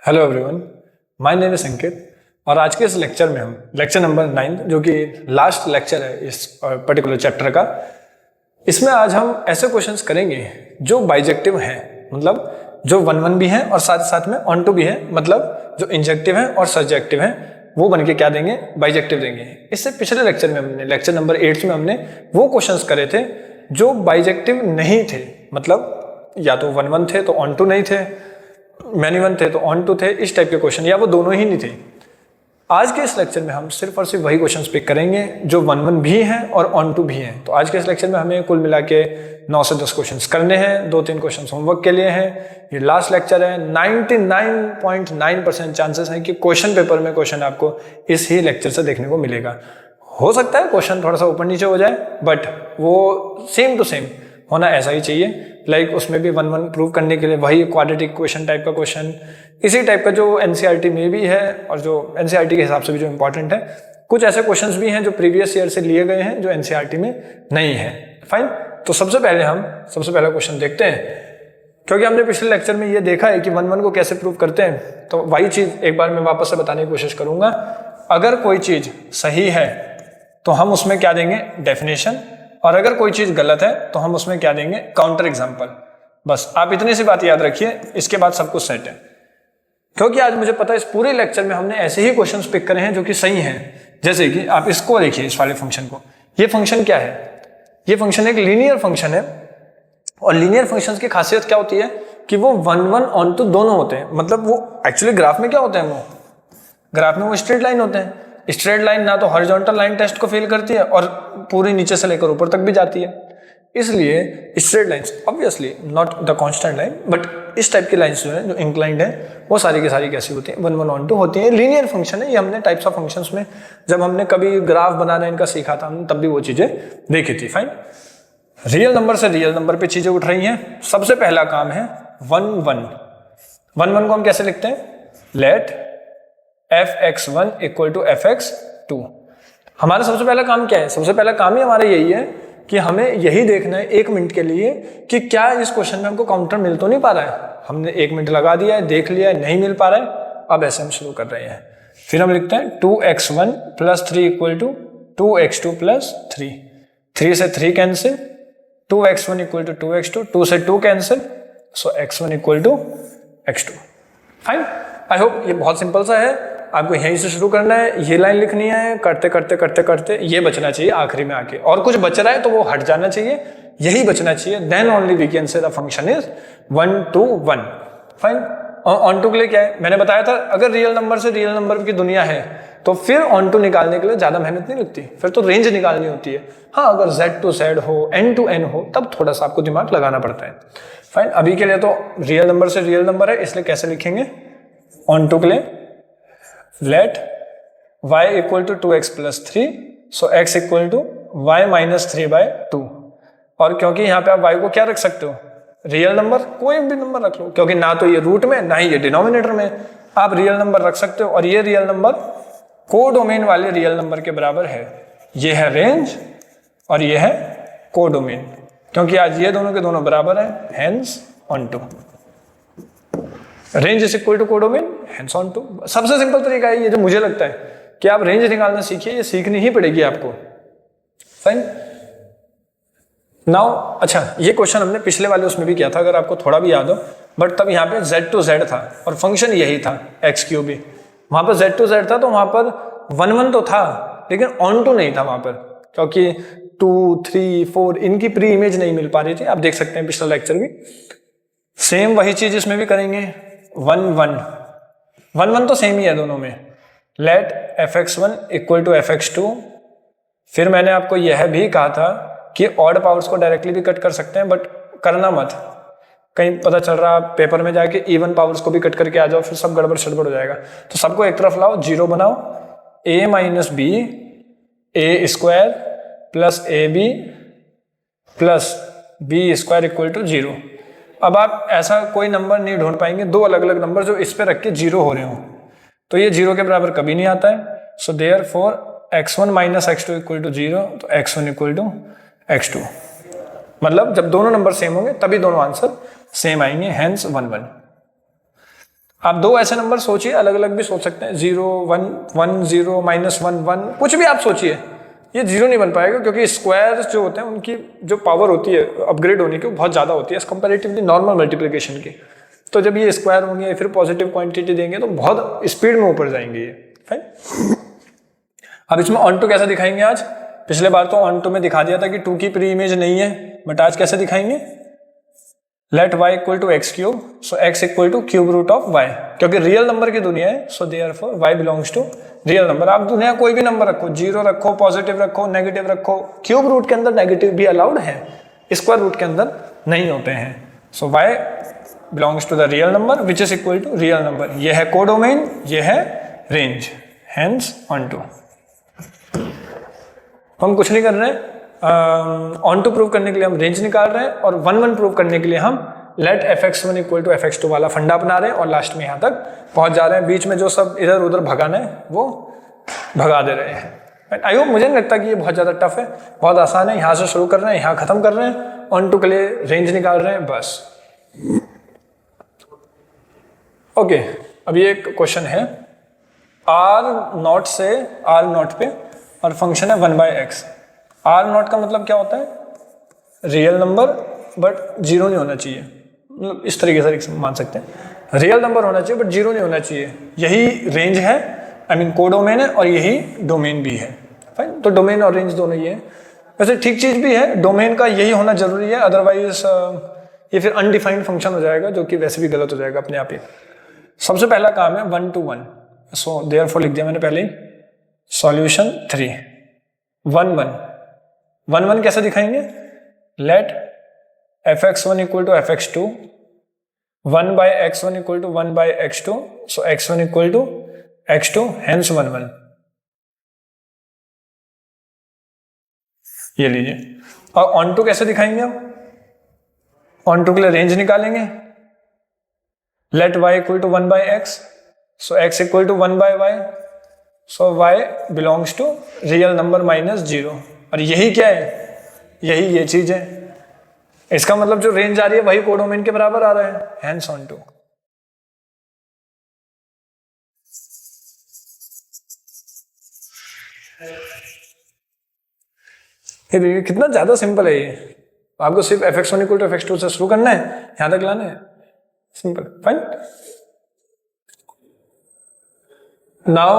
Hello everyone, my name is संकेत और आज के इस लेक्चर में हम लेक्चर नंबर 9 जो कि लास्ट लेक्चर है इस पर्टिकुलर चैप्टर का, इसमें आज हम ऐसे क्वेश्चंस करेंगे जो बाइजेक्टिव हैं, मतलब जो वन वन भी हैं और साथ साथ में ऑन टू भी है, मतलब जो इंजेक्टिव हैं और सब्जेक्टिव हैं वो बन के क्या देंगे, बाइजेक्टिव देंगे। इससे पिछले लेक्चर में हमने लेक्चर नंबर 8 में हमने वो क्वेश्चंस करे थे जो बाइजेक्टिव नहीं थे, मतलब या तो वन वन थे तो ऑन टू नहीं थे, मैनी वन थे तो ऑन टू थे, इस टाइप के क्वेश्चन, या वो दोनों ही नहीं थे। आज के इस लेक्चर में हम सिर्फ और सिर्फ वही क्वेश्चंस पिक करेंगे जो वन वन भी हैं और ऑन टू भी हैं। तो आज के इस लेक्चर में हमें कुल मिला के 9 से 10 क्वेश्चंस करने हैं, 2-3 क्वेश्चंस होमवर्क के लिए हैं। ये लास्ट लेक्चर है। 99.9% चांसेस हैं कि क्वेश्चन पेपर में क्वेश्चन आपको इस ही लेक्चर से देखने को मिलेगा। हो सकता है क्वेश्चन थोड़ा सा ऊपर नीचे हो जाए, बट वो सेम टू सेम होना ऐसा ही चाहिए। लाइक उसमें भी वन वन प्रूव करने के लिए वही क्वाड्रेटिक क्वेश्चन टाइप का क्वेश्चन, इसी टाइप का जो एनसीईआरटी में भी है और जो एनसीईआरटी के हिसाब से भी जो इंपॉर्टेंट है। कुछ ऐसे क्वेश्चंस भी हैं जो प्रीवियस ईयर से लिए गए हैं जो एनसीईआरटी में नहीं है। फाइन, तो सबसे पहला क्वेश्चन देखते हैं, क्योंकि हमने पिछले लेक्चर में ये देखा है कि वन वन को कैसे प्रूव करते हैं। तो वही चीज एक बार मैं वापस से बताने की कोशिश करूंगा। अगर कोई चीज सही है तो हम उसमें क्या देंगे, डेफिनेशन, और अगर कोई चीज गलत है तो हम उसमें क्या देंगे, काउंटर एग्जांपल। बस आप इतनी सी बात याद रखिए, इसके बाद सब कुछ सेट है। क्योंकि आज मुझे पता है इस पूरे लेक्चर में हमने ऐसे ही क्वेश्चंस पिक करे हैं जो कि सही हैं। जैसे कि आप इसको देखिए, इस वाले फंक्शन को। ये फंक्शन क्या है, ये फंक्शन एक लीनियर फंक्शन है और लीनियर फंक्शंस की खासियत क्या होती है कि वो वन वन ऑन टू दोनों होते हैं। मतलब वो एक्चुअली ग्राफ में क्या होते हैं, वो ग्राफ में वो स्ट्रेट लाइन होते हैं। स्ट्रेट लाइन ना तो हॉरिजॉन्टल लाइन टेस्ट को फेल करती है और पूरी नीचे से लेकर ऊपर तक भी जाती है। इसलिए straight lines obviously not the constant line, but इस टाइप की लाइंस जो है जो इंक्लाइंड है वो सारी की सारी कैसी होती है, वन वन ऑन टू होती है। लीनियर फंक्शन है। ये हमने टाइप्स ऑफ फंक्शंस में जब हमने कभी ग्राफ बनाना इनका सीखा था हमने, तब भी वो चीजें देखी थी। फाइन, रियल नंबर से रियल नंबर पे चीजें उठ रही हैं। सबसे पहला काम है वन वन। वन वन को हम कैसे लिखते हैं, late fx1 equal to fx2। हमारा सबसे पहला काम क्या है, सबसे पहला काम ही हमारा यही है कि हमें यही देखना है 1 मिनट के लिए कि क्या इस क्वेश्चन में हमको काउंटर मिल तो नहीं पा रहा है। हमने 1 मिनट लगा दिया है, देख लिया है, नहीं मिल पा रहा है। अब ऐसे हम शुरू कर रहे हैं। फिर हम लिखते हैं 2x1 plus 3 equal to 2x2 plus 3। 3 से 3 cancel, 2x1 equal to 2x2, 2 से 2 cancel, so x1 equal to x2। Fine, I hope ये बहुत सिंपल सा है। आपको यहीं से शुरू करना है, ये लाइन लिखनी है, करते करते करते करते ये बचना चाहिए आखिरी में आके, और कुछ बच रहा है तो वो हट जाना चाहिए, यही बचना चाहिए। Then only we can say the function is 1 to 1। Fine, onto के लिए क्या है, मैंने बताया था अगर रियल नंबर से रियल नंबर की दुनिया है तो फिर ऑन टू निकालने के लिए ज्यादा मेहनत नहीं लगती, फिर तो रेंज निकालनी होती है। हाँ, अगर z to z हो, n to n हो, तब थोड़ा सा आपको दिमाग लगाना पड़ता है। फाइन, अभी के लिए तो रियल नंबर से रियल नंबर है, इसलिए कैसे लिखेंगे, ऑन टू के लिए let y equal to 2x plus 3, so x equal to y minus 3/2। और क्योंकि यहाँ पे आप y को क्या रख सकते हो, रियल नंबर, कोई भी नंबर रख लो, क्योंकि ना तो ये रूट में ना ही ये डिनोमिनेटर में, आप रियल नंबर रख सकते हो। और ये रियल नंबर कोडोमेन वाले रियल नंबर के बराबर है। ये है रेंज और ये है कोडोमेन, क्योंकि आज ये दोनों के दोनों बराबर है, hence onto. Range is equal to codomain, hence onto. सबसे सिंपल तरीका है ये, जो मुझे लगता है कि आप रेंज निकालना सीखिए, ये सीखनी ही पड़ेगी आपको। फाइन, नाउ अच्छा, ये क्वेश्चन हमने पिछले वाले उसमें भी किया था, अगर आपको थोड़ा भी याद हो, बट तब यहाँ पे z to z था और फंक्शन यही था x3 भी। वहां पर z to z था तो वहां पर 1 1 तो था, लेकिन ऑन टू नहीं था वहां पर, क्योंकि 2 3 4 इनकी प्री इमेज नहीं मिल पा रही थी। आप देख सकते हैं पिछला लेक्चर भी। सेम वही चीज इसमें भी करेंगे, 1 1 तो सेम ही है दोनों में। Let fx1 equal to fx2। फिर मैंने आपको यह भी कहा था कि ऑड पावर्स को डायरेक्टली भी कट कर सकते हैं, बट करना मत, कहीं पता चल रहा पेपर में जाके इवन पावर्स को भी कट करके आ जाओ, फिर सब गड़बड़ सड़बड़ हो जाएगा। तो सबको एक तरफ लाओ, 0 बनाओ, a minus b a square plus a b plus b square equal to 0। अब आप ऐसा कोई नंबर नहीं ढूंढ पाएंगे, दो अलग अलग नंबर जो इस पे रख के 0 हो रहे हो, तो ये 0 के बराबर कभी नहीं आता है। So therefore x1 minus x2 equal to 0, तो x1 इक्वल टू x2। मतलब जब दोनों नंबर सेम होंगे तभी दोनों आंसर सेम आएंगे, हेंस 1 1। आप दो ऐसे नंबर सोचिए, अलग अलग भी सोच सकते हैं, 0 1 1 0 -1 1, कुछ भी आप सोचिए, ये जीरो नहीं बन पाएगा क्योंकि स्क्वायर जो होते हैं उनकी जो पावर होती है अपग्रेड होने की वो बहुत ज़्यादा होती है कंपैरेटिवली नॉर्मल मल्टीप्लिकेशन की। तो जब ये स्क्वायर होंगे फिर पॉजिटिव क्वांटिटी देंगे तो बहुत स्पीड में ऊपर जाएंगे ये। फाइन। अब इसमें ऑन टू कैसे दिखाएंगे आज? पिछले बार तो ऑन टू में दिखा दिया था कि 2 की प्री इमेज नहीं है, बट आज कैसे दिखाएंगे? Let y equal to x cube, so x equal to cube root of y, क्योंकि रियल नंबर की दुनिया है, so therefore y belongs to real number. आप दुनिया कोई भी नंबर रखो, जीरो रखो, पॉजिटिव रखो, नेगेटिव रखो, क्यूब रूट के अंदर नेगेटिव भी अलाउड है, स्क्वायर रूट के अंदर नहीं होते हैं। So y belongs to the real number which is equal to real number. ये है कोडोमेन, ये है रेंज, हेंस ऑन टू। हम कुछ नहीं कर रहे हैं, ऑन टू प्रूव करने के लिए हम रेंज निकाल रहे हैं, और 1 1 प्रूव करने के लिए हम late fx1 equal to fx2 वाला फंडा बना रहे हैं, और लास्ट में यहाँ तक पहुंच जा रहे हैं। बीच में जो सब इधर उधर भगाना है वो भगा दे रहे हैं। आई होप, मुझे नहीं लगता कि ये बहुत ज़्यादा टफ है, बहुत आसान है। यहाँ से शुरू कर रहे हैं, यहाँ खत्म कर रहे हैं, ऑन टू के लिए रेंज निकाल रहे हैं, बस। ओके, अब ये एक क्वेश्चन है r0 से r0 पे, और फंक्शन है 1/x। r0 का मतलब क्या होता है? रियल नंबर बट जीरो नहीं होना चाहिए, मतलब इस तरीके से मान सकते हैं, रियल नंबर होना चाहिए बट जीरो नहीं होना चाहिए। यही रेंज है, आई मीन कोडोमेन है, और यही डोमेन भी है। फाइन, तो डोमेन और रेंज दोनों ही है। वैसे ठीक चीज़ भी है, डोमेन का यही होना जरूरी है, अदरवाइज ये फिर अनडिफाइंड फंक्शन हो जाएगा, जो कि वैसे भी गलत हो जाएगा अपने आप ही। सबसे पहला काम है 1 to 1, सो देयरफॉर लिख दिया मैंने पहले ही। सॉल्यूशन 3 1 1 1 1 कैसे दिखाएंगे? Let fx1 equal to fx2, 1/x1 equal to 1/x2, so x1 equal to x2, hence 1 1। ये लीजिए। और ऑन टू कैसे दिखाएंगे हम? ऑन टू के लिए रेंज निकालेंगे, let y equal to 1/x, so x equal to 1/y, so y belongs to real number minus zero. और यही क्या है? यही ये चीज है। इसका मतलब जो रेंज आ रही है वही कोडोमेन के बराबर आ रहा है, हेंस ऑन टू। ये देखिए कितना ज्यादा सिंपल है ये। आपको सिर्फ fx1 इक्वल टू fx2 से शुरू करना है, यहां तक लाना है, सिंपल। फाइन। नाउ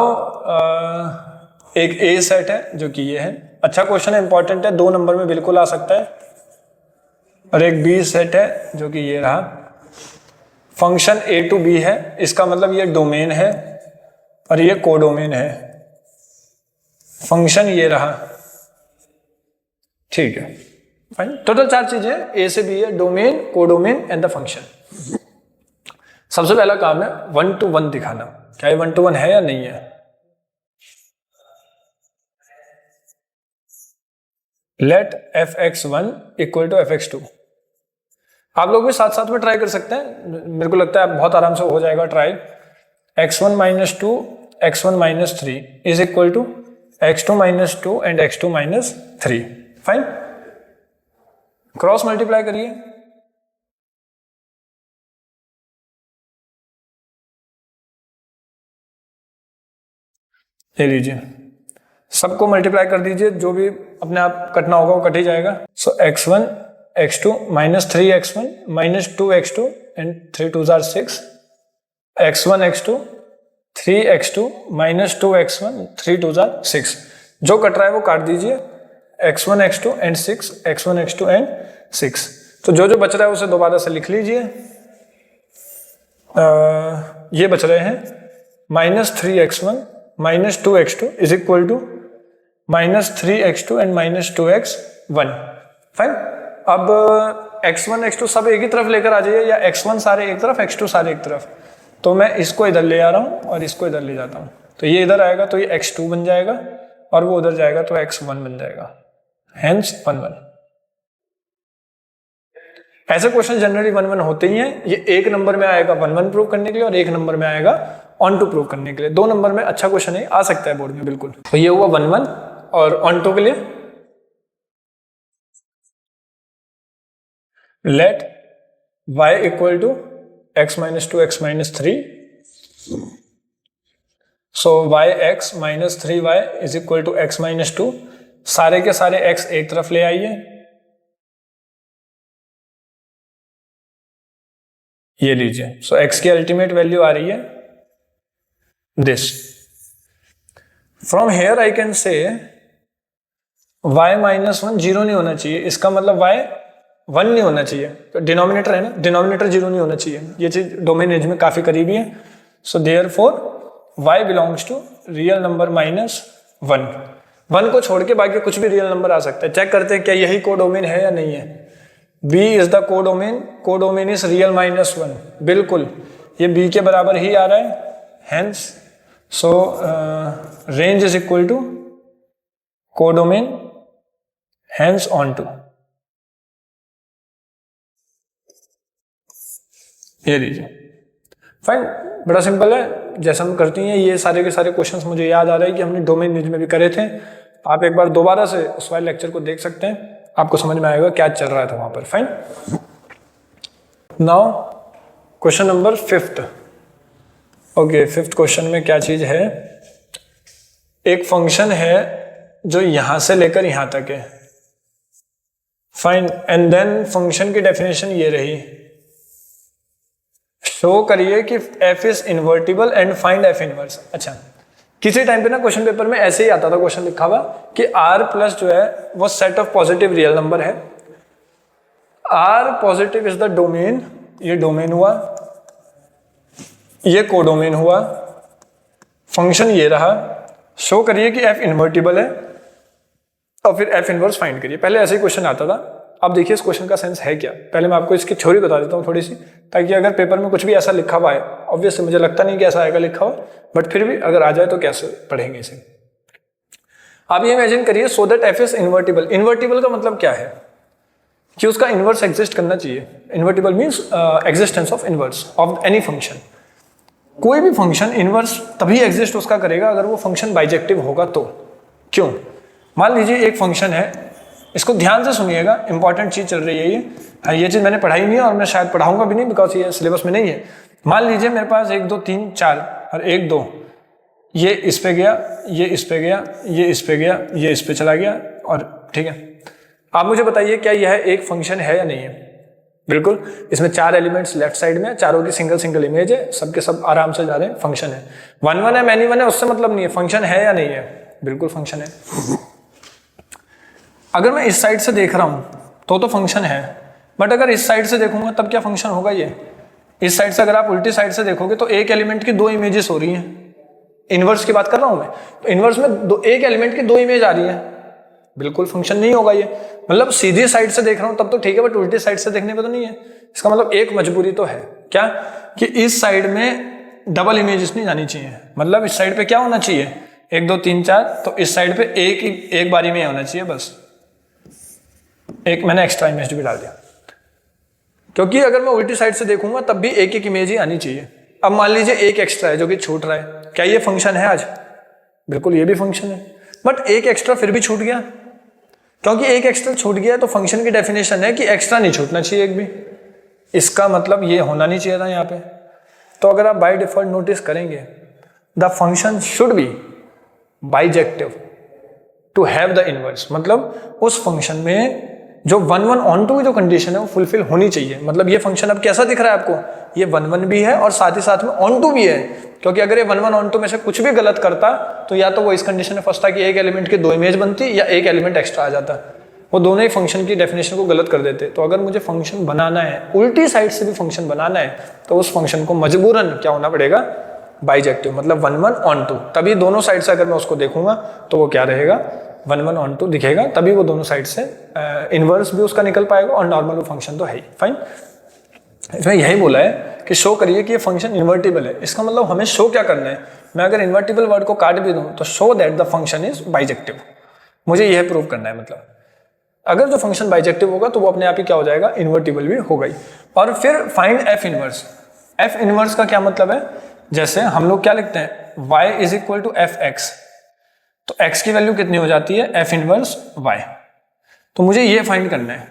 एक ए सेट है जो कि ये है, अच्छा क्वेश्चन है, इंपॉर्टेंट है, 2 नंबर में बिल्कुल आ सकता है। और एक बी सेट है जो कि ये रहा, फंक्शन a to b है, इसका मतलब ये डोमेन है और ये कोडोमेन है। फंक्शन ये रहा, ठीक है। फाइन, टोटल 4 चीजें, a से b है, domain, codomain and the function. सबसे पहला काम है 1 to 1 दिखाना। क्या ये 1 to 1 है या नहीं है? Let fx1 equal to fx2। आप लोग भी साथ साथ में ट्राई कर सकते हैं, मेरे को लगता है बहुत आराम से हो जाएगा try. x1 - 2 x1 - 3 is equal to x2 - 2 and x2 - 3। Fine, cross multiply करिए। ले लीजिए, सबको मल्टीप्लाई कर दीजिए, जो भी अपने आप कटना होगा वो कट ही जाएगा। सो x1 x2 -3x1 -2x2 and 3 2s are 6, x1 x2 3x2 -2x1 3 2s are 6। जो कट रहा है वो काट दीजिए, x1 x2 and 6, x1 x2 and 6। तो जो जो बच रहा है उसे दोबारा से लिख लीजिए। ये बच रहे हैं -3x1 -2x2 is equal to -3x2 and -2x1। Fine, अब x1 x2 सब एक ही तरफ लेकर आ जाइए, या x1 सारे एक तरफ, x2 सारे एक तरफ। तो मैं इसको इधर ले आ रहा हूं और इसको इधर ले जाता हूं, तो ये इधर आएगा तो ये x2 बन जाएगा, और वो उधर जाएगा तो x1 बन जाएगा, हेंस 1 1। ऐसे क्वेश्चन जनरली 1 1 होते ही हैं। ये एक नंबर में आएगा 1 1 प्रूव करने के लिए, और एक नंबर में आएगा ऑन टू प्रूव करने के लिए। 2 नंबर में अच्छा क्वेश्चन है, आ सकता है बोर्ड में बिल्कुल। तो ये हुआ 1 1, और ऑन टू के लिए let y equal to x - 2 x - 3 so y x minus 3y is equal to x minus 2। सारे के सारे x एक तरफ ले आइए, ये लीजिए। सो x की अल्टीमेट वैल्यू आ रही है this. From here I can say y minus 1 zero नहीं होना चाहिए, इसका मतलब y 1 नहीं होना चाहिए। तो डिनोमिनेटर है ना, डिनोमिनेटर जीरो नहीं होना चाहिए, ये चीज डोमेन एज में काफी करीबी है। So therefore y belongs to real number minus 1। 1 को छोड़ के बाकी कुछ भी रियल नंबर आ सकता है। चेक करते हैं क्या यही कोडोमेन है या नहीं है। B is the codomain, codomain is real minus 1, बिल्कुल ये B के बराबर ही आ रहा है। Hence so range is equal to codomain, hence onto. ये लीजिए, फाइन, बड़ा सिंपल है। जैसा हम करती हैं ये सारे के सारे क्वेश्चंस मुझे याद आ रहा है कि हमने डोमेन रेंज में भी करे थे। आप एक बार दोबारा से उस वाले लेक्चर को देख सकते हैं, आपको समझ में आएगा क्या चल रहा था वहां पर। Fine, now question number 5th। Okay, 5th question में क्या चीज है, एक फंक्शन है जो यहां से लेकर यहां तक है। फाइन, एंड देन फंक्शन की डेफिनेशन ये रही, शो करिए कि f is invertible and find f inverse. अच्छा, किसी टाइम पे ना क्वेश्चन पेपर में ऐसे ही आता था, क्वेश्चन लिखा हुआ कि r प्लस जो है वो set of positive real number है, r positive is the domain, ये डोमेन हुआ, ये कोडोमेन हुआ, फंक्शन ये रहा, शो करिए कि f इन्वर्टिबल है और फिर f इनवर्स फाइंड करिए। पहले ऐसे ही क्वेश्चन आता था। अब देखिए इस क्वेश्चन का सेंस है क्या। पहले मैं आपको इसकी थ्योरी बता देता हूँ थोड़ी सी, ताकि अगर पेपर में कुछ भी ऐसा लिखा हुआ है, ऑब्वियसली मुझे लगता नहीं कि ऐसा आएगा लिखा हुआ, बट फिर भी अगर आ जाए तो कैसे पढ़ेंगे इसे। आप ये इमेजिन करिए, so that f is invertible. Invertible का मतलब क्या है कि उसका इनवर्स एग्जिस्ट करना चाहिए। Invertible means existence of inverse of any function. कोई भी फंक्शन इनवर्स तभी एग्जिस्ट उसका करेगा अगर वो फंक्शन बाइजेक्टिव होगा तो। क्यों? मान लीजिए एक फंक्शन है, इसको ध्यान से सुनिएगा, इंपॉर्टेंट चीज चल रही है ये चीज मैंने पढ़ाई नहीं है और मैं शायद पढ़ाऊंगा भी नहीं, बिकॉज ये सिलेबस में नहीं है। मान लीजिए मेरे पास 1 2 3 4 और 1 2, ये इस पे गया, ये इस पे गया, ये इस पे गया, ये इस पे चला गया, और ठीक है। आप मुझे बताइए क्या यह एक फंक्शन है या नहीं है? बिल्कुल, इसमें 4 एलिमेंट्स लेफ्ट साइड में, चारों की सिंगल सिंगल इमेज है, सबके सब आराम से जा रहे हैं, फंक्शन है। 1 1 है, मैनी 1 है, उससे मतलब नहीं है, फंक्शन है या नहीं है? बिल्कुल फंक्शन है। अगर मैं इस साइड से देख रहा हूं तो फंक्शन है, बट अगर इस साइड से देखूंगा तब क्या फंक्शन होगा? ये इस साइड से अगर आप उल्टी साइड से देखोगे तो एक एलिमेंट की 2 इमेजेस हो रही हैं। इनवर्स की बात कर रहा हूं मैं, तो इनवर्स में एक एलिमेंट की 2 इमेज आ रही है, बिल्कुल फंक्शन नहीं होगा ये। मतलब सीधी साइड से देख रहा हूं तब तो ठीक है, बट उल्टी साइड से देखने पे तो नहीं है। इसका मतलब एक मजबूरी तो है, क्या कि इस साइड में डबल इमेजेस नहीं जानी चाहिए। मतलब इस साइड पे क्या होना चाहिए, 1 2 3 4, तो इस साइड पे एक बारी में होना चाहिए बस। एक मैंने एक्स्ट्रा इमेज भी डाल दिया, क्योंकि अगर मैं उल्टी साइड से देखूंगा तब भी एक इमेज ही आनी चाहिए। अब मान लीजिए एक एक्स्ट्रा है जो कि छूट रहा है, क्या ये फंक्शन है आज? बिल्कुल ये भी फंक्शन है, बट एक एक्स्ट्रा फिर भी छूट गया। क्योंकि एक एक्स्ट्रा छूट गया तो फंक्शन की डेफिनेशन है कि एक्स्ट्रा नहीं छूटना चाहिए एक भी। इसका मतलब ये होना नहीं चाहिए था यहाँ पे। तो अगर आप बाय डिफॉल्ट नोटिस करेंगे, the function should be bijective to have the inverse. मतलब उस फंक्शन में जो 1 1 ऑन टू की जो कंडीशन है वो फुलफिल होनी चाहिए। मतलब ये फंक्शन अब कैसा दिख रहा है आपको, ये 1 1 भी है और साथ ही साथ में ऑन टू भी है। क्योंकि अगर ये 1 1 ऑन टू में से कुछ भी गलत करता तो या तो वो इस कंडीशन में फंसता कि एक एलिमेंट की 2 इमेज बनती या एक एलिमेंट एक्स्ट्रा आ जाता, वो दोनों ही फंक्शन की डेफिनेशन को गलत कर देते। तो अगर मुझे फंक्शन बनाना है, उल्टी साइड से भी फंक्शन बनाना है, तो उस फंक्शन को मजबूरन क्या होना पड़ेगा, बाइजेक्टिव। मतलब 1 1 ऑन टू, तभी दोनों साइड से अगर मैं उसको देखूंगा तो वो क्या रहेगा, 1 1 ऑन टू दिखेगा, तभी वो दोनों साइड से इनवर्स भी उसका निकल पाएगा और नॉर्मल वो फंक्शन तो है ही। फाइन, इसमें यही बोला है कि शो करिए कि ये फंक्शन इन्वर्टिबल है। इसका मतलब हमें शो क्या करना है, मैं अगर इन्वर्टिबल वर्ड को काट भी दूं तो show that the function is bijective, मुझे यह प्रूव करना है। मतलब अगर जो फंक्शन बाइजेक्टिव होगा तो वो अपने आप ही क्या हो जाएगा, इन्वर्टिबल भी हो गई। और फिर find F inverse. F inverse का क्या मतलब है, जैसे हम लोग क्या लिखते हैं, y is equal to f x, तो x की वैल्यू कितनी हो जाती है, एफ इनवर्स y। तो मुझे ये फाइंड करना है।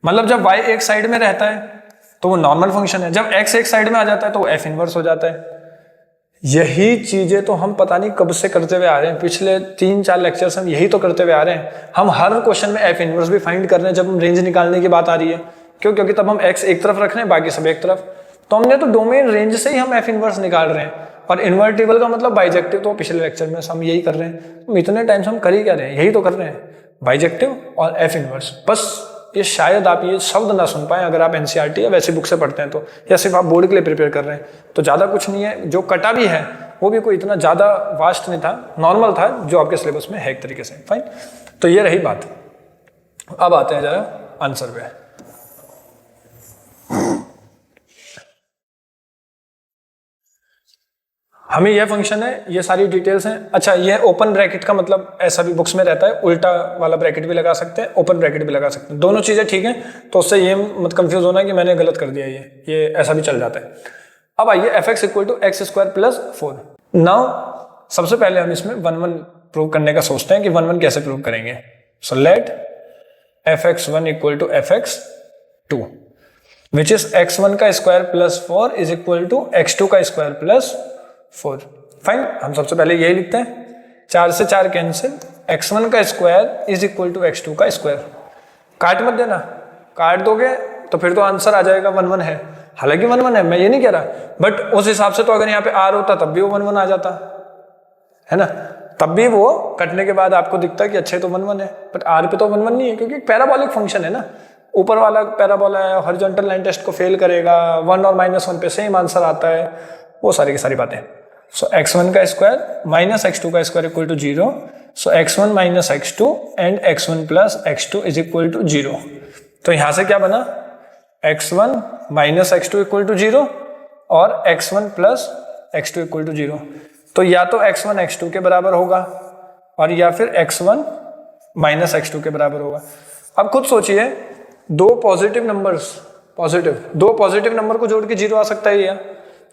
मतलब जब y एक साइड में रहता है तो वो नॉर्मल फंक्शन है, जब x एक साइड में आ जाता है तो वो एफ इनवर्स हो जाता है। यही चीजें तो हम पता नहीं कब से करते हुए आ रहे हैं, पिछले 3-4 लेक्चर्स हम यही तो करते हुए आ रहे हैं। हम हर क्वेश्चन में एफ इनवर्स भी फाइंड कर रहे हैं जब हम रेंज निकालने की बात आ रही है। क्यों? क्योंकि तब हम एक्स एक तरफ रख रहे हैं, बाकी सब एक तरफ। तो हमने तो डोमेन रेंज से ही हम एफ इनवर्स निकाल रहे हैं। और इन्वर्टिबल का मतलब बाइजेक्टिव, तो पिछले लेक्चर में हम यही कर रहे हैं। तो इतने टाइम से हम कर ही क्या रहे हैं, यही तो कर रहे हैं, बाइजेक्टिव और एफ इनवर्स। बस ये शायद आप ये शब्द ना सुन पाए अगर आप एनसीईआरटी या वैसी बुक से पढ़ते हैं तो, या सिर्फ आप बोर्ड के लिए प्रिपेयर कर रहे हैं तो ज़्यादा कुछ नहीं है। जो कटा भी है वो भी कोई इतना ज़्यादा वास्ट नहीं था, नॉर्मल था जो आपके सिलेबस में है एक तरीके से। फाइन, तो ये रही बात। अब आते हैं जरा आंसर पे। हमें यह फंक्शन है, ये सारी डिटेल्स हैं। अच्छा, ये ओपन ब्रैकेट का मतलब ऐसा भी बुक्स में रहता है, उल्टा वाला ब्रैकेट भी लगा सकते हैं, ओपन ब्रैकेट भी लगा सकते हैं, दोनों चीजें ठीक है। तो उससे ये मत कंफ्यूज होना कि मैंने गलत कर दिया, ये ऐसा भी चल जाता है। अब आइए f x equal to x square plus 4। Now सबसे पहले हम इसमें 1-1 प्रूव करने का सोचते हैं कि 1-1 कैसे प्रूव करेंगे। So let f x 1 equal to f x 2 which is x1 का square plus 4 is equal to x2 का स्क्वायर प्लस 4। फाइन, हम सबसे पहले यही लिखते हैं, 4 से 4 कैंसिल, x1 का square is equal to x2 का स्क्वायर। काट मत देना, काट दोगे तो फिर तो आंसर आ जाएगा 1-1 है। हालांकि 1-1 है, मैं ये नहीं कह रहा, बट उस हिसाब से तो अगर यहाँ पे r होता तब भी वो 1-1 आ जाता है ना, तब भी वो कटने के बाद आपको दिखता है कि अच्छे तो 1-1 है, बट r पे तो 1-1 नहीं है क्योंकि पैराबोलिक फंक्शन है ना। ऊपर वाला पैराबोला है, हॉरिजॉन्टल लाइन टेस्ट को फेल करेगा, 1 और -1 पे सेम आंसर आता है, वो सारी की सारी बातें। सो x1 का स्क्वायर माइनस x2 का square equal to 0। So x1 minus x2 and x1 plus x2 is equal to 0। तो यहां से क्या बना, x1 minus x2 equal to 0 और x1 plus x2 equal to 0। तो या तो x1 x2 के बराबर होगा और या फिर x1 माइनस x2 के बराबर होगा। अब खुद सोचिए, दो पॉजिटिव नंबर को जोड़ के 0 आ सकता है या?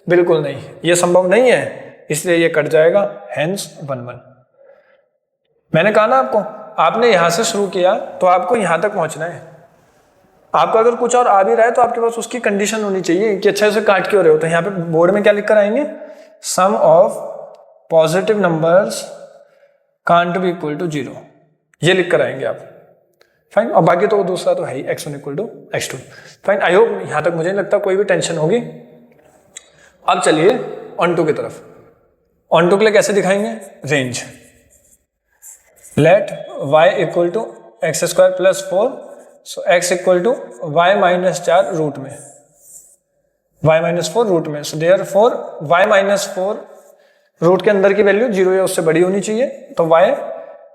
बिल्कुल नहीं, ये संभव नहीं है, इसलिए ये कट जाएगा, हेंस 1-1। मैंने कहा ना आपको, आपने यहां से शुरू किया तो आपको यहां तक पहुंचना है। आपका अगर कुछ और आ भी रहा है तो आपके पास उसकी कंडीशन होनी चाहिए कि अच्छा से काट क्यों रहे हो। तो यहाँ पे बोर्ड में क्या लिख कर आएंगे, sum of positive numbers can't be equal to 0, ये लिख कर आएंगे आप। फाइन, और बाकी तो दूसरा तो है ही, x1 equal to x2। Fine, I hope यहां तक मुझे नहीं लगता कोई भी टेंशन होगी। अब चलिए ऑन टू की तरफ। ऑन टू के लिए कैसे दिखाएंगे, range. Let y equal to x square plus 4, so x equal to y minus 4 root में, y माइनस 4 रूट में। So therefore y minus 4 root के अंदर की वैल्यू 0 या उससे बड़ी होनी चाहिए, तो y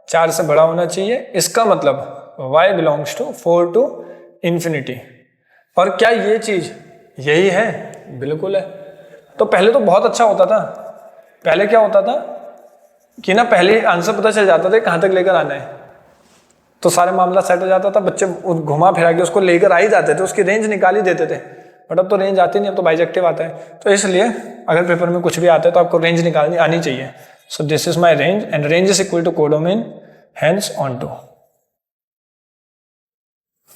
4 से बड़ा होना चाहिए। इसका मतलब y belongs to 4 to infinity. और क्या ये चीज यही है? बिल्कुल है। तो पहले तो बहुत अच्छा होता था, पहले क्या होता था कि ना पहले आंसर पता चल जाता था कहां तक लेकर आना है, तो सारे मामला सेट हो जाता था, बच्चे घुमा फिरा के उसको लेकर आ ही जाते थे, उसकी रेंज निकाल ही देते थे। बट अब तो रेंज आती नहीं, अब तो बाइजेक्टिव आता है। तो इसलिए अगर पेपर में कुछ भी आता है तो आपको रेंज निकालनी आनी चाहिए। So this is my range and range is equal to codomain, hence onto.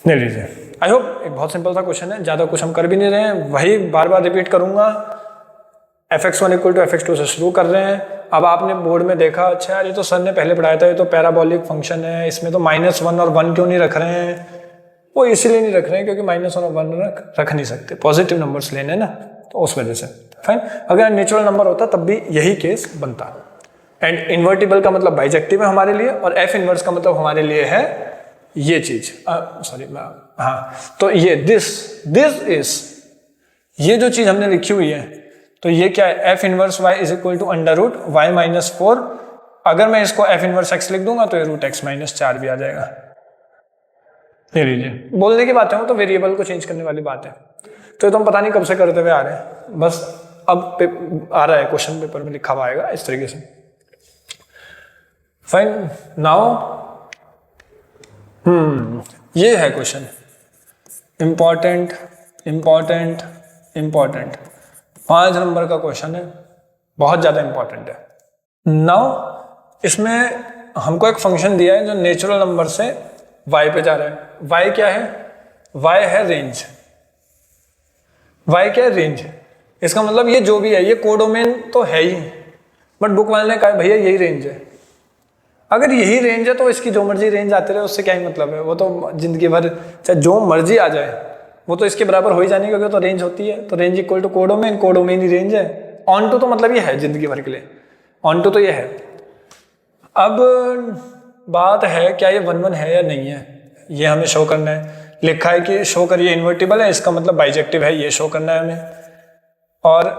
ले लीजिए। आई होप एक बहुत सिंपल सा क्वेश्चन है, ज्यादा कुछ हम कर भी नहीं रहे हैं, वही बार बार रिपीट करूंगा। fx1 इक्वल टू fx2 से शुरू कर रहे हैं। अब आपने बोर्ड में देखा, अच्छा यार ये तो सर ने पहले पढ़ाया था, ये तो पैराबोलिक फंक्शन है, इसमें तो -1 और 1 क्यों नहीं रख रहे हैं? वो इसीलिए नहीं रख रहे हैं क्योंकि -1 और 1 रख नहीं सकते, पॉजिटिव नंबर्स लेने ना, तो उस वजह से। फाइन, अगर नेचुरल नंबर होता तब भी यही केस बनता। एंड इन्वर्टिबल का मतलब बाइजेक्टिव है हमारे लिए, और एफ इनवर्स का मतलब हमारे लिए है ये चीज, सॉरी हाँ, तो ये दिस इज, ये जो चीज हमने लिखी हुई है, तो ये क्या है, F inverse y is equal to under root y minus 4। अगर मैं इसको एफ इनवर्स x लिख दूंगा तो ये रूट x माइनस 4 भी आ जाएगा। ले लीजिए, बोलने की बात है, तो वेरिएबल को चेंज करने वाली बात है। तो ये तो हम पता नहीं कब से करते हुए आ रहे हैं, बस अब आ रहा है, क्वेश्चन पेपर में लिखा हुआ आएगा इस तरीके से। फाइन, नाउ ये है क्वेश्चन, इंपॉर्टेंट 5 नंबर का क्वेश्चन है, बहुत ज्यादा इंपॉर्टेंट है। नाउ इसमें हमको एक फंक्शन दिया है जो नेचुरल नंबर से y पे जा रहा है। y क्या है? y है रेंज। y क्या है? रेंज। इसका मतलब ये जो भी है ये कोडोमेन तो है ही, बट बुक वाले ने कहा भैया यही रेंज है। अगर यही रेंज है तो इसकी जो मर्जी रेंज आते रहे उससे क्या ही मतलब है, वो तो जिंदगी भर चाहे जो मर्जी आ जाए वो तो इसके बराबर हो ही जाने, क्योंकि तो रेंज होती है, तो range equal to codomain, codomain ही रेंज है। ऑन टू तो मतलब ये है जिंदगी भर के लिए, ऑन टू तो ये है। अब बात है क्या ये 1 1 है या नहीं है, ये हमें शो करना है। लिखा है कि शो करिए इन्वर्टिबल है, इसका मतलब बाइजेक्टिव है, ये शो करना है हमें, और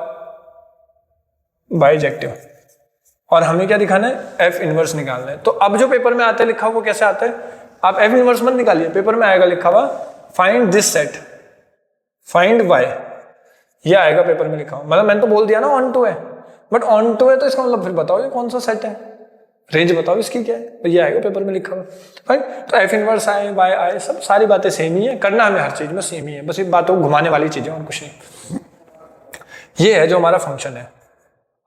बाइजेक्टिव, और हमें क्या दिखाना है, एफ इनवर्स निकालना है। तो अब जो पेपर में आता है लिखा वो कैसे आता है, आप एफ इनवर्स मत निकालिए, पेपर में आएगा लिखा हुआ find this set, find y, ये आएगा पेपर में लिखा हुआ। मतलब मैंने तो बोल दिया ना ऑन टू है, बट ऑन टू है तो इसका मतलब फिर बताओ ये कौन सा सेट है, रेंज बताओ इसकी क्या है, तो ये आएगा पेपर में लिखा हुआ। फाइन, तो एफ इनवर्स आए, वाई आए, सब सारी बातें सेम ही है, करना हमें हर चीज में सेम ही है, बस ये बातों को घुमाने वाली चीजें और कुछ नहीं। ये है जो हमारा फंक्शन है।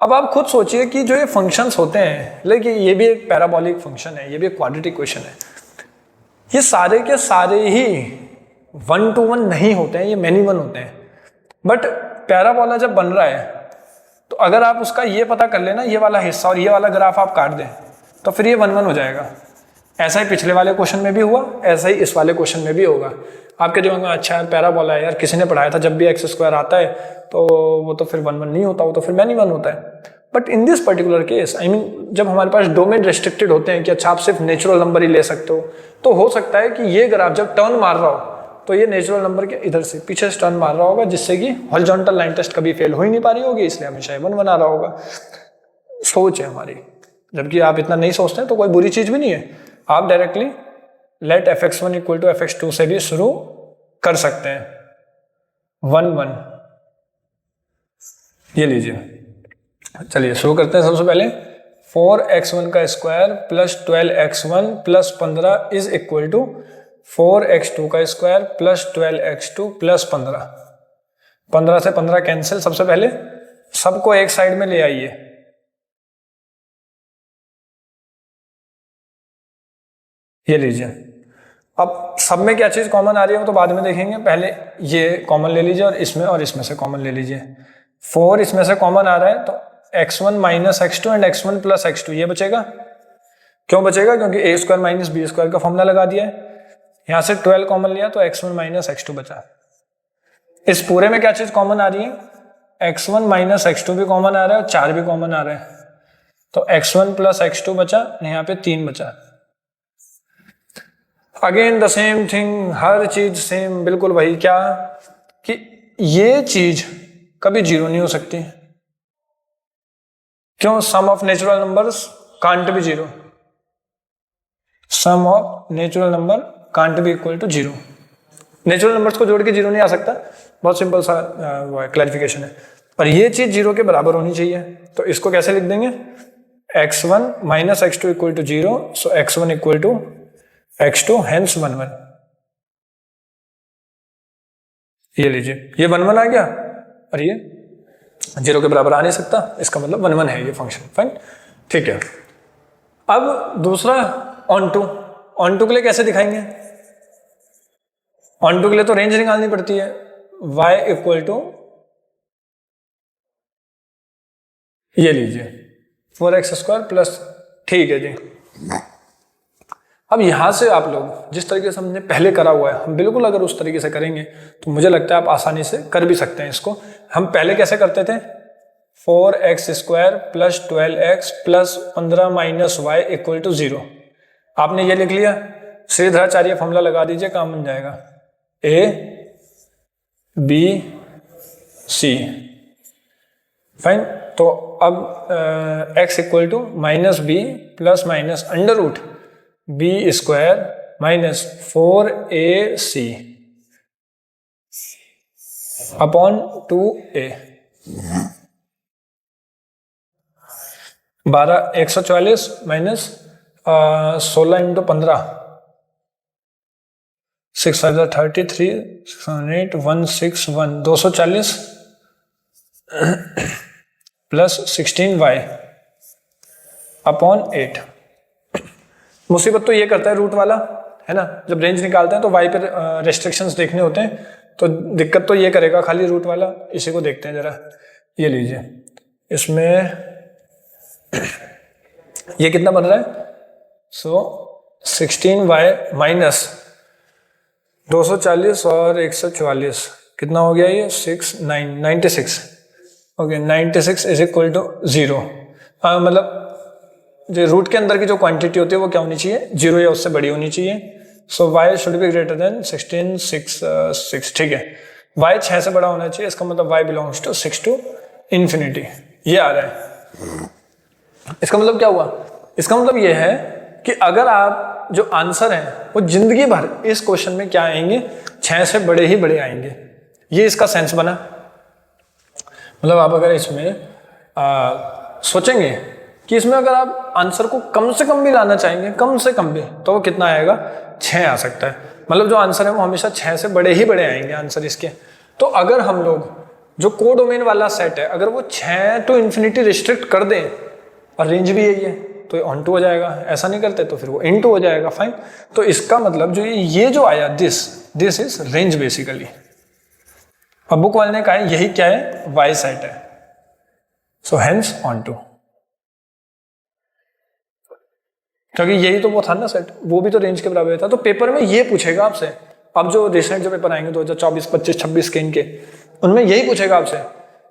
अब आप खुद सोचिए कि जो ये फंक्शंस होते हैं, लेकिन ये भी एक पैराबोलिक फंक्शन है, ये भी एक क्वाड्रेटिक इक्वेशन है, ये सारे के सारे ही 1 to 1 नहीं होते हैं, ये मैनी वन होते हैं। बट पैराबोला जब बन रहा है तो अगर आप उसका ये पता कर लेना, ये वाला हिस्सा और ये वाला ग्राफ आप काट दें तो फिर ये 1 1 हो जाएगा। ऐसा ही पिछले वाले क्वेश्चन में भी हुआ, ऐसा ही इस वाले क्वेश्चन में भी होगा। आपके दिमाग में अच्छा है पैराबोला है यार, किसी ने पढ़ाया था जब भी एक्स स्क्वायर आता है तो वो तो फिर 1 1 नहीं होता, वो तो फिर मैनी वन होता है। But in this particular case I mean जब हमारे पास डोमेन रेस्ट्रिक्टेड होते हैं कि अच्छा आप सिर्फ नेचुरल नंबर ही ले सकते हो, तो हो सकता है कि ये ग्राफ जब टर्न मार रहा हो तो ये नेचुरल नंबर के इधर से पीछे से टर्न मार रहा होगा, जिससे कि हॉरिजॉन्टल लाइन टेस्ट कभी फेल हो ही नहीं पा रही होगी, इसलिए हमेशा 1 1 आ रहा होगा। सोच है हमारी, जबकि आप इतना नहीं सोचते हैं तो कोई बुरी चीज भी नहीं है। आप directly let fx1 equal to fx2 से भी शुरू कर सकते हैं 1 1। ये लीजिए, चलिए शुरू करते हैं। सबसे पहले 4x1 का square plus 12x1 plus 15 is equal to 4x2 का स्क्वायर प्लस 12x2 प्लस 15। 15 से 15 कैंसिल। सबसे पहले सबको एक साइड में ले आइए, ये लीजिए। अब सब में क्या चीज कॉमन आ रही है वो तो बाद में देखेंगे, पहले ये कॉमन ले लीजिए और इसमें से कॉमन ले लीजिए। 4 इसमें से कॉमन आ रहा है तो x1 minus x2 and x1 plus x2 ये बचेगा। क्यों बचेगा? क्योंकि a square minus B square का फॉर्मूला लगा दिया है। यहां से 12 कॉमन लिया तो x1 माइनस x2 बचा। इस पूरे में क्या चीज कॉमन आ रही है? x1 माइनस x2 भी कॉमन आ रहा है और 4 भी कॉमन आ रहा है, तो x1 प्लस x2 बचा, यहाँ पे 3 बचा। अगेन द सेम थिंग, हर चीज सेम, बिल्कुल वही। क्या कि ये चीज कभी जीरो नहीं हो सकती। क्यों? Sum of natural numbers can't be zero, sum of natural number can't be equal to zero. Natural numbers को जोड़ के जीरो नहीं आ सकता, बहुत सिंपल सा क्लैरिफिकेशन है। और ये चीज जीरो के बराबर होनी चाहिए, तो इसको कैसे लिख देंगे? x1 minus x2 equal to zero, so x1 equal to x2 hence 1 1। ये लीजिए, ये 1 1 आ गया और ये जीरो के बराबर आ नहीं सकता, इसका मतलब 1 1 है ये फंक्शन। फाइन, ठीक है। अब दूसरा ऑन टू के लिए कैसे दिखाएंगे? ऑन टू के लिए तो रेंज निकालनी पड़ती है, y इक्वल टू ये लीजिए 4x स्क्वायर प्लस, ठीक है जी। अब यहां से आप लोग जिस तरीके से हमने पहले करा हुआ है, हम बिल्कुल अगर उस तरीके से करेंगे तो मुझे लगता है आप आसानी से कर भी सकते हैं इसको। हम पहले कैसे करते थे? 4x square plus 12x plus 15 minus y equal to 0। आपने ये लिख लिया, श्रीधराचार्य फॉर्मूला लगा दीजिए, काम बन जाएगा। a b c, fine. तो अब x equal to minus B plus minus under root B square minus 4ac upon 2a। 144 minus 16 into 15, 633, 608, 161, 240 plus 16y upon 8। मुसीबत तो ये करता है रूट वाला, है ना, जब रेंज निकालते हैं तो y पे रेस्ट्रिक्शंस देखने होते हैं, तो दिक्कत तो ये करेगा खाली रूट वाला। इसी को देखते हैं जरा, ये लीजिए, इसमें ये कितना बन रहा है, सो 16y माइनस 240 और 144 कितना हो गया ये 96 ओके 96 इज इक्वल टू 0। मतलब जो रूट के अंदर की जो क्वांटिटी होती है वो क्या होनी चाहिए, 0 या उससे बड़ी होनी चाहिए। सो y should be greater then 16 6, ठीक है। y 6 से बड़ा होना चाहिए, इसका मतलब y belongs to 6 to infinity, ये आ रहा है। इसका मतलब क्या हुआ, इसका मतलब ये है कि अगर आप जो आंसर है वो जिंदगी भर इस क्वेश्चन में क्या आएंगे, 6 से बड़े ही बड़े आएंगे। ये इसका सेंस बना। मतलब आप अगर इसमें सोचेंगे कि इसमें अगर आप आंसर को कम से कम भी लाना चाहेंगे, कम से कम भी, तो वो कितना आएगा, 6 आ सकता है। मतलब जो आंसर है वो हमेशा 6 से बड़े ही बड़े आएंगे आंसर इसके। तो अगर हम लोग जो कोडोमेन वाला सेट है अगर वो 6 टू इन्फिनिटी रिस्ट्रिक्ट कर दें और रेंज भी यही है तो ये ऑन टू हो जाएगा, ऐसा नहीं करते तो फिर वो इन टू हो जाएगा, फाइन। तो इसका मतलब जो ये जो आया दिस इज रेंज बेसिकली। अब बुक वाले ने कहा यही क्या है, वाई सेट है, सो हेंस ऑन टू, क्योंकि यही तो वो था ना सेट, वो भी तो रेंज के बराबर था। तो पेपर में ये पूछेगा आपसे, अब जो रिसेंट जो पेपर आएंगे 2024 25 26 के इनके, उनमें यही पूछेगा आपसे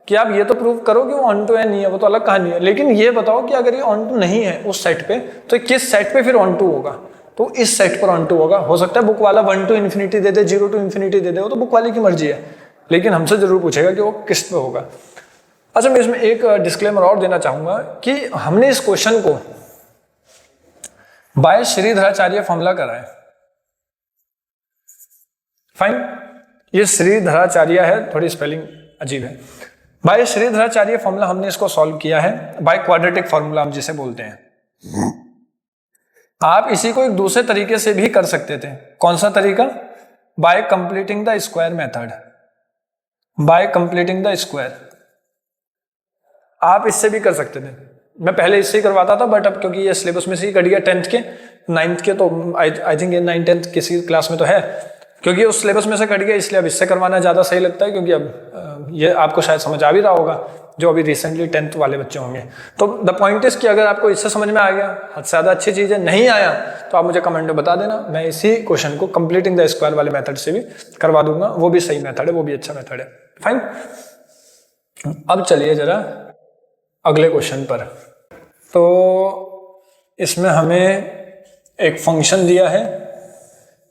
कि आप ये तो प्रूव करो कि वो ऑन टू है नहीं है, वो तो अलग कहानी है, लेकिन ये बताओ कि अगर ये ऑन टू नहीं है उस सेट पे तो किस सेट पे फिर ऑन टू होगा। तो इस सेट पर ऑन टू होगा। हो सकता है बुक वाला 1 टू इन्फिनिटी दे दे, 0 टू इन्फिनिटी दे दे, वो तो बुक वाले की मर्जी है, लेकिन हमसे जरूर पूछेगा कि वो किस पे होगा। अच्छा, मैं इसमें एक डिस्क्लेमर और देना चाहूंगा कि हमने इस क्वेश्चन को बाय श्रीधराचार्य फॉर्मूला करा है, फाइन। ये श्रीधराचार्य है, थोड़ी स्पेलिंग अजीब है। बाय श्रीधराचार्य फॉर्मूला हमने इसको सॉल्व किया है, बाय क्वाड्रेटिक फॉर्मूला हम जिसे बोलते हैं। आप इसी को एक दूसरे तरीके से भी कर सकते थे। कौन सा तरीका, bye completing the square method, bye completing the square. आप इससे भी कर सकते थे, मैं पहले इससे ही करवाता था, बट अब क्योंकि ये सिलेबस में से ही कट गया 10th के 9th के, तो आई थिंक ये 9th 10th किसी क्लास में तो है, क्योंकि उस सिलेबस में से कट गया, इसलिए अब इससे करवाना ज़्यादा सही लगता है। क्योंकि अब ये आपको शायद समझ आ भी रहा होगा जो अभी रिसेंटली 10th वाले बच्चे होंगे। तो द पॉइंट इज कि अगर आपको इससे समझ में आ गया, हद से ज़्यादा अच्छी चीज़ है, नहीं आया तो आप मुझे कमेंट में बता देना, मैं इसी क्वेश्चन को कंप्लीटिंग द स्क्वायर वाले मेथड से भी करवा दूंगा। वो भी सही मेथड है, वो भी अच्छा मेथड है, फाइन। अब चलिए जरा अगले क्वेश्चन पर। तो इसमें हमें एक फंक्शन दिया है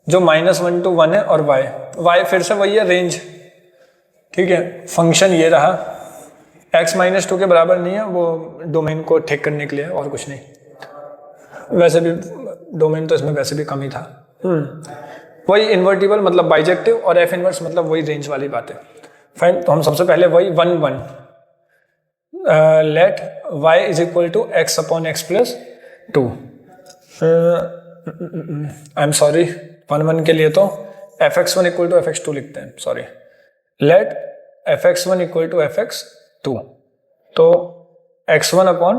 जो -1 to 1 है, और y फिर से वही है, रेंज, ठीक है। फंक्शन ये रहा, x -2 के बराबर नहीं है, वो डोमेन को ठीक करने के लिए, और कुछ नहीं। वैसे भी डोमेन तो इसमें वैसे भी कम ही था। वही इन्वर्टिबल मतलब बाइजेक्टिव, और f इनवर्स मतलब वही रेंज वाली बात है, फाइन। तो हम सबसे पहले वही 1 1 let y is equal to x upon x plus 2। I am sorry, 1 1 के लिए तो fx1 इक्वल टू fx2 लिखते हैं, sorry. Late fx1 equal to fx2, तो x1 upon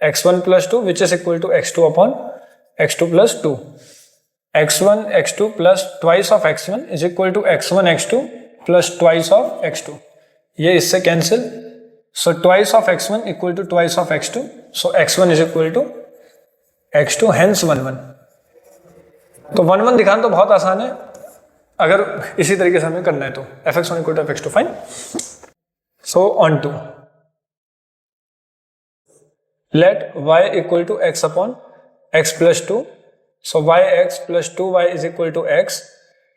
x1 plus 2 which is equal to x2 upon x2 plus 2। x1 x2 plus twice of x1 is equal to x1 x2 plus twice of x2। ये इससे cancel, so twice of x1 equal to twice of x2, so x1 is equal to x2, hence 1 1। तो 1 1 दिखाना तो बहुत आसान है, अगर इसी तरीके से हमें करना है तो fx1 equal to fx2, fine. So onto let y equal to x upon x plus 2, so yx plus 2y is equal to x,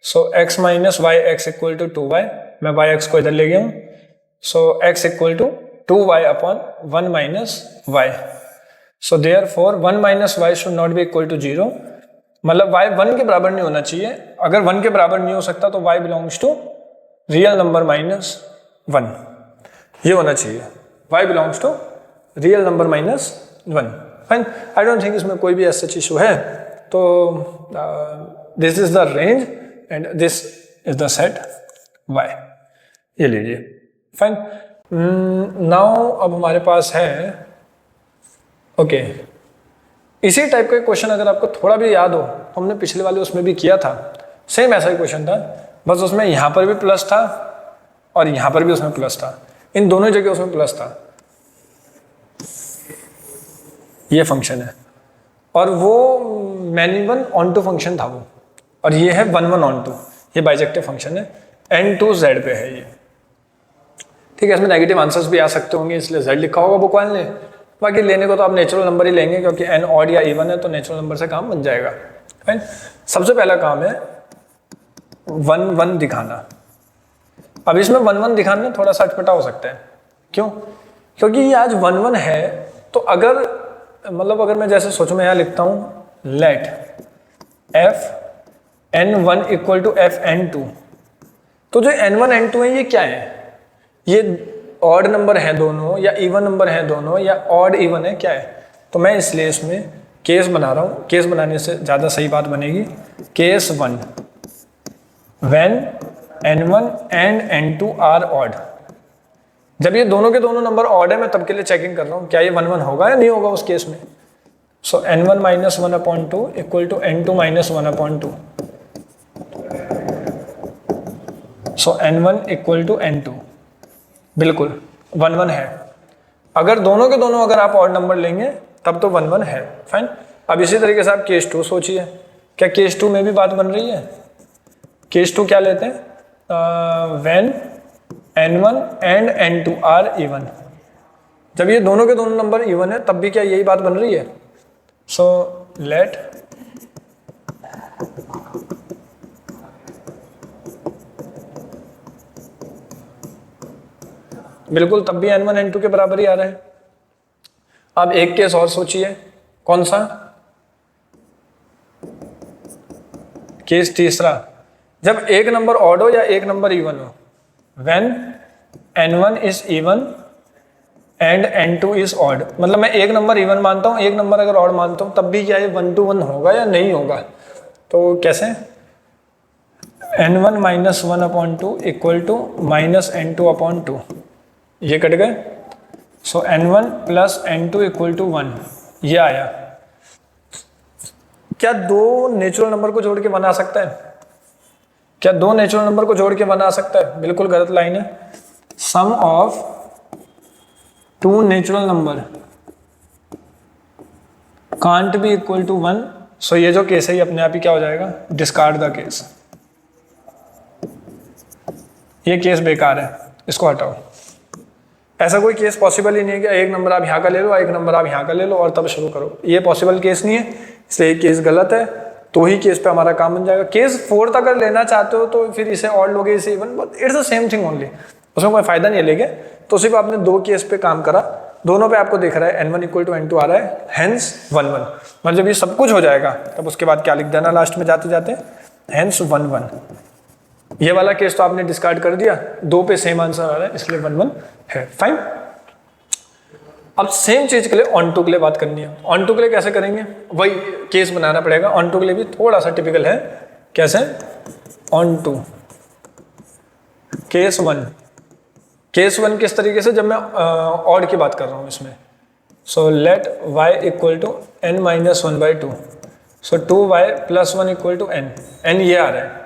so x minus yx equal to 2y, मैं yx को इधर ले गया हूं, so x equal to 2y upon 1 minus y, so therefore 1 minus y should not be equal to 0, मतलब y 1 के बराबर नहीं होना चाहिए। अगर 1 के बराबर नहीं हो सकता तो y belongs to real number minus 1, ये होना चाहिए, y belongs to real number minus 1, fine. I don't think इसमें कोई भी ऐसा इशू है। तो this is the range and this is the set y, ये लीजिए, फाइन। नाउ अब हमारे पास है, ओके, इसी टाइप का क्वेश्चन अगर आपको थोड़ा भी याद हो, हमने पिछले वाले उसमें भी किया था, सेम ऐसा ही क्वेश्चन था, बस उसमें यहाँ पर भी प्लस था और यहाँ पर भी उसमें प्लस था, इन दोनों जगह उसमें प्लस था। ये फंक्शन है और वो many one onto function था वो, और ये है वन वन ऑन टू, ये बाइजेक्टिव फंक्शन है, एन टू जेड पे है ये। ठीक है, इसमें नेगेटिव आंसर्स भी आ सकते होंगे, इसलिए जेड लिखा होगा बुक वाले ने। बाकी लेने को तो आप नेचुरल नंबर ही लेंगे, क्योंकि एन ऑड या इवन है तो नेचुरल नंबर से काम बन जाएगा। फाइन। सबसे पहला काम है वन वन दिखाना। अब इसमें वन वन दिखाने में थोड़ा सा अटपटा हो सकता है। क्यों? क्योंकि ये आज वन वन है, तो अगर मतलब अगर मैं जैसे सोचूं, मैं यहाँ लिखता हूं let F N one equal to F N two, तो जो एन वन एन टू है ये क्या है? ये ऑड नंबर है दोनों या इवन नंबर है दोनों या ऑड इवन है, क्या है? तो मैं इसलिए इसमें केस बना रहा हूं। केस बनाने से ज़्यादा सही बात बनेगी, case one when N one and N two are odd. जब ये दोनों के दोनों नंबर ऑड है, मैं तब के लिए चेकिंग कर रहा हूँ क्या ये वन वन होगा या नहीं होगा उस केस में। So N one minus one upon two equal to N two minus one upon two. So N one equal to N two, बिल्कुल वन वन है। अगर दोनों के दोनों अगर आप ऑड नंबर लेंगे तब तो वन वन है। फाइन। अब इसी तरीके से आप केस टू सोचिए, क्या केस टू में भी बात बन रही है? केस टू क्या लेते हैं? When N one and N two are even. जब ये दोनों के दोनों नंबर इवन है तब भी क्या यही बात बन रही है? सो लेट बिल्कुल तब भी एन वन एन टू के बराबर ही आ रहा है। अब एक केस और सोचिए, कौन सा? केस तीसरा, जब एक नंबर ऑड हो या एक नंबर इवन हो। When N one is even and N two is odd, मतलब मैं एक नंबर इवन मानता हूं, एक नंबर अगर ऑड मानता हूं, तब भी क्या ये वन टू वन होगा या नहीं होगा? तो कैसे? N one minus one upon two equal to minus N two upon two, ये कट गए। So N one plus N two equal to one, ये आया। क्या दो नेचुरल नंबर को जोड़ के बना सकता है? क्या दो नेचुरल नंबर को जोड़ के बना सकता है? बिल्कुल गलत लाइन है। Sum of two natural number can't be equal to one. So ये जो केस है ये अपने आप ही क्या हो जाएगा? Discard the case. ये केस बेकार है, इसको हटाओ। ऐसा कोई केस पॉसिबल ही नहीं है कि एक नंबर आप यहाँ का ले लो, एक नंबर आप यहाँ का ले लो और तब शुरू करो। ये पॉसिबल केस नहीं है, इसलिए ये केस गलत है। तो ही केस पे हमारा काम बन जाएगा। केस फोर्थ अगर लेना चाहते हो तो फिर इसे ऑड लोगे, इसे even, but it's the same thing only, उसमें कोई फायदा नहीं है लेके। तो सिर्फ आपने दो केस पे काम करा, दोनों पे आपको दिख रहा है N one equal to N two आ रहा है, हेंस वन वन। मतलब जब ये सब कुछ हो जाएगा तब उसके बाद क्या लिख देना लास्ट में जाते जाते? Hence one one. ये वाला केस तो आपने डिस्कार्ड कर दिया, दो पे सेम आंसर आ रहा है इसलिए वन वन है। फाइन। अब सेम चीज के लिए ऑन टू के लिए बात करनी है। ऑन टू के लिए कैसे करेंगे? वही केस बनाना पड़ेगा। ऑन टू के लिए भी थोड़ा सा टिपिकल है। कैसे? Onto case one. Case one किस तरीके से? जब मैं ऑड की बात कर रहा हूं इसमें। So let y equal to N minus one by two. So two y plus one equal to N. N ये आ रहा है।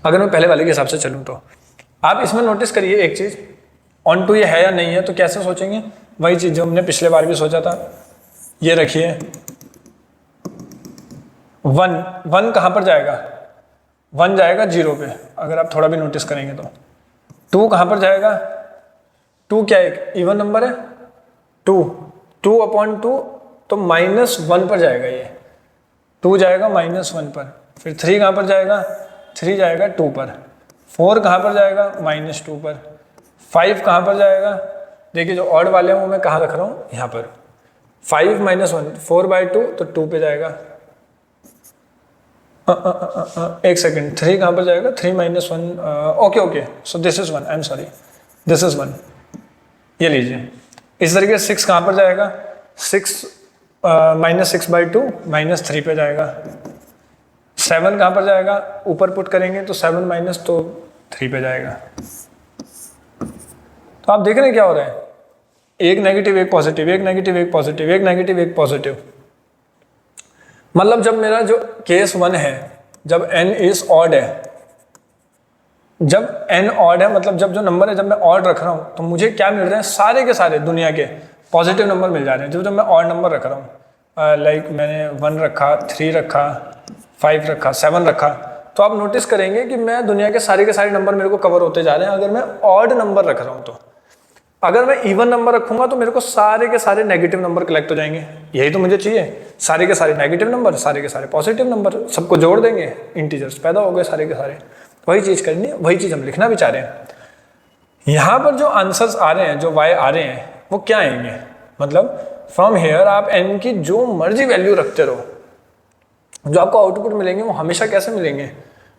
अगर मैं पहले वाले के हिसाब से चलूं तो आप इसमें नोटिस करिए एक चीज, ऑन टू ये है या नहीं है, तो कैसे सोचेंगे? वही चीज जो हमने पिछले बार भी सोचा था। ये रखिए वन, वन कहां पर जाएगा? वन जाएगा जीरो पे, अगर आप थोड़ा भी नोटिस करेंगे तो। टू कहां पर जाएगा? टू क्या एक इवन नंबर है? टू, टू अपॉन टू तो माइनस वन पर जाएगा। ये टू जाएगा माइनस वन पर। फिर थ्री कहां पर जाएगा? थ्री जाएगा टू पर। फोर कहां पर जाएगा? माइनस टू पर। फाइव कहां पर जाएगा? देखिए जो ऑड वाले हैं वो मैं कहाँ रख रहा हूँ? यहाँ पर। Five minus one, four by two तो टू पे जाएगा। एक सेकेंड, थ्री कहाँ पर जाएगा? Three minus one, okay okay, so this is one, I am sorry, this is one. ये लीजिए। इस तरीके से सिक्स कहाँ पर जाएगा? Six minus six by two minus three पे जाएगा। सेवन कहाँ पर जाएगा? ऊपर पुट करेंगे तो सेवन माइनस तो थ्री पे जाएगा। तो आप देख रहे हैं क्या हो रहा है? एक नेगेटिव एक पॉजिटिव, एक नेगेटिव एक पॉजिटिव, एक नेगेटिव एक पॉजिटिव। मतलब जब मेरा जो केस वन है, जब n इज ऑड है, जब n ऑड है, मतलब जब जो नंबर है जब मैं ऑड रख रहा हूँ तो मुझे क्या मिल रहे हैं, सारे के सारे दुनिया के पॉजिटिव नंबर मिल जा रहे हैं। जब मैं ऑड नंबर रख रहा हूँ, लाइक मैंने 1 रखा, 3 रखा, 5 रखा, 7 रखा, तो आप नोटिस करेंगे कि मैं दुनिया के सारे नंबर मेरे को कवर होते जा रहे हैं अगर मैं ऑड नंबर रख रहा हूँ तो। अगर मैं इवन नंबर रखूंगा तो मेरे को सारे के सारे नेगेटिव नंबर कलेक्ट हो जाएंगे। यही तो मुझे चाहिए, सारे के सारे नेगेटिव नंबर, सारे के सारे पॉजिटिव नंबर, सबको जोड़ देंगे, इंटीजर्स पैदा हो गए सारे के सारे। वही चीज करनी है, वही चीज हम लिखना भी चाह रहे हैं। यहाँ पर जो आंसर्स आ रहे हैं, जो वाई आ रहे हैं, वो क्या आएंगे, मतलब फ्रॉम हेयर आप एन की जो मर्जी वैल्यू रखते रहो, जो आपको आउटपुट मिलेंगे वो हमेशा कैसे मिलेंगे,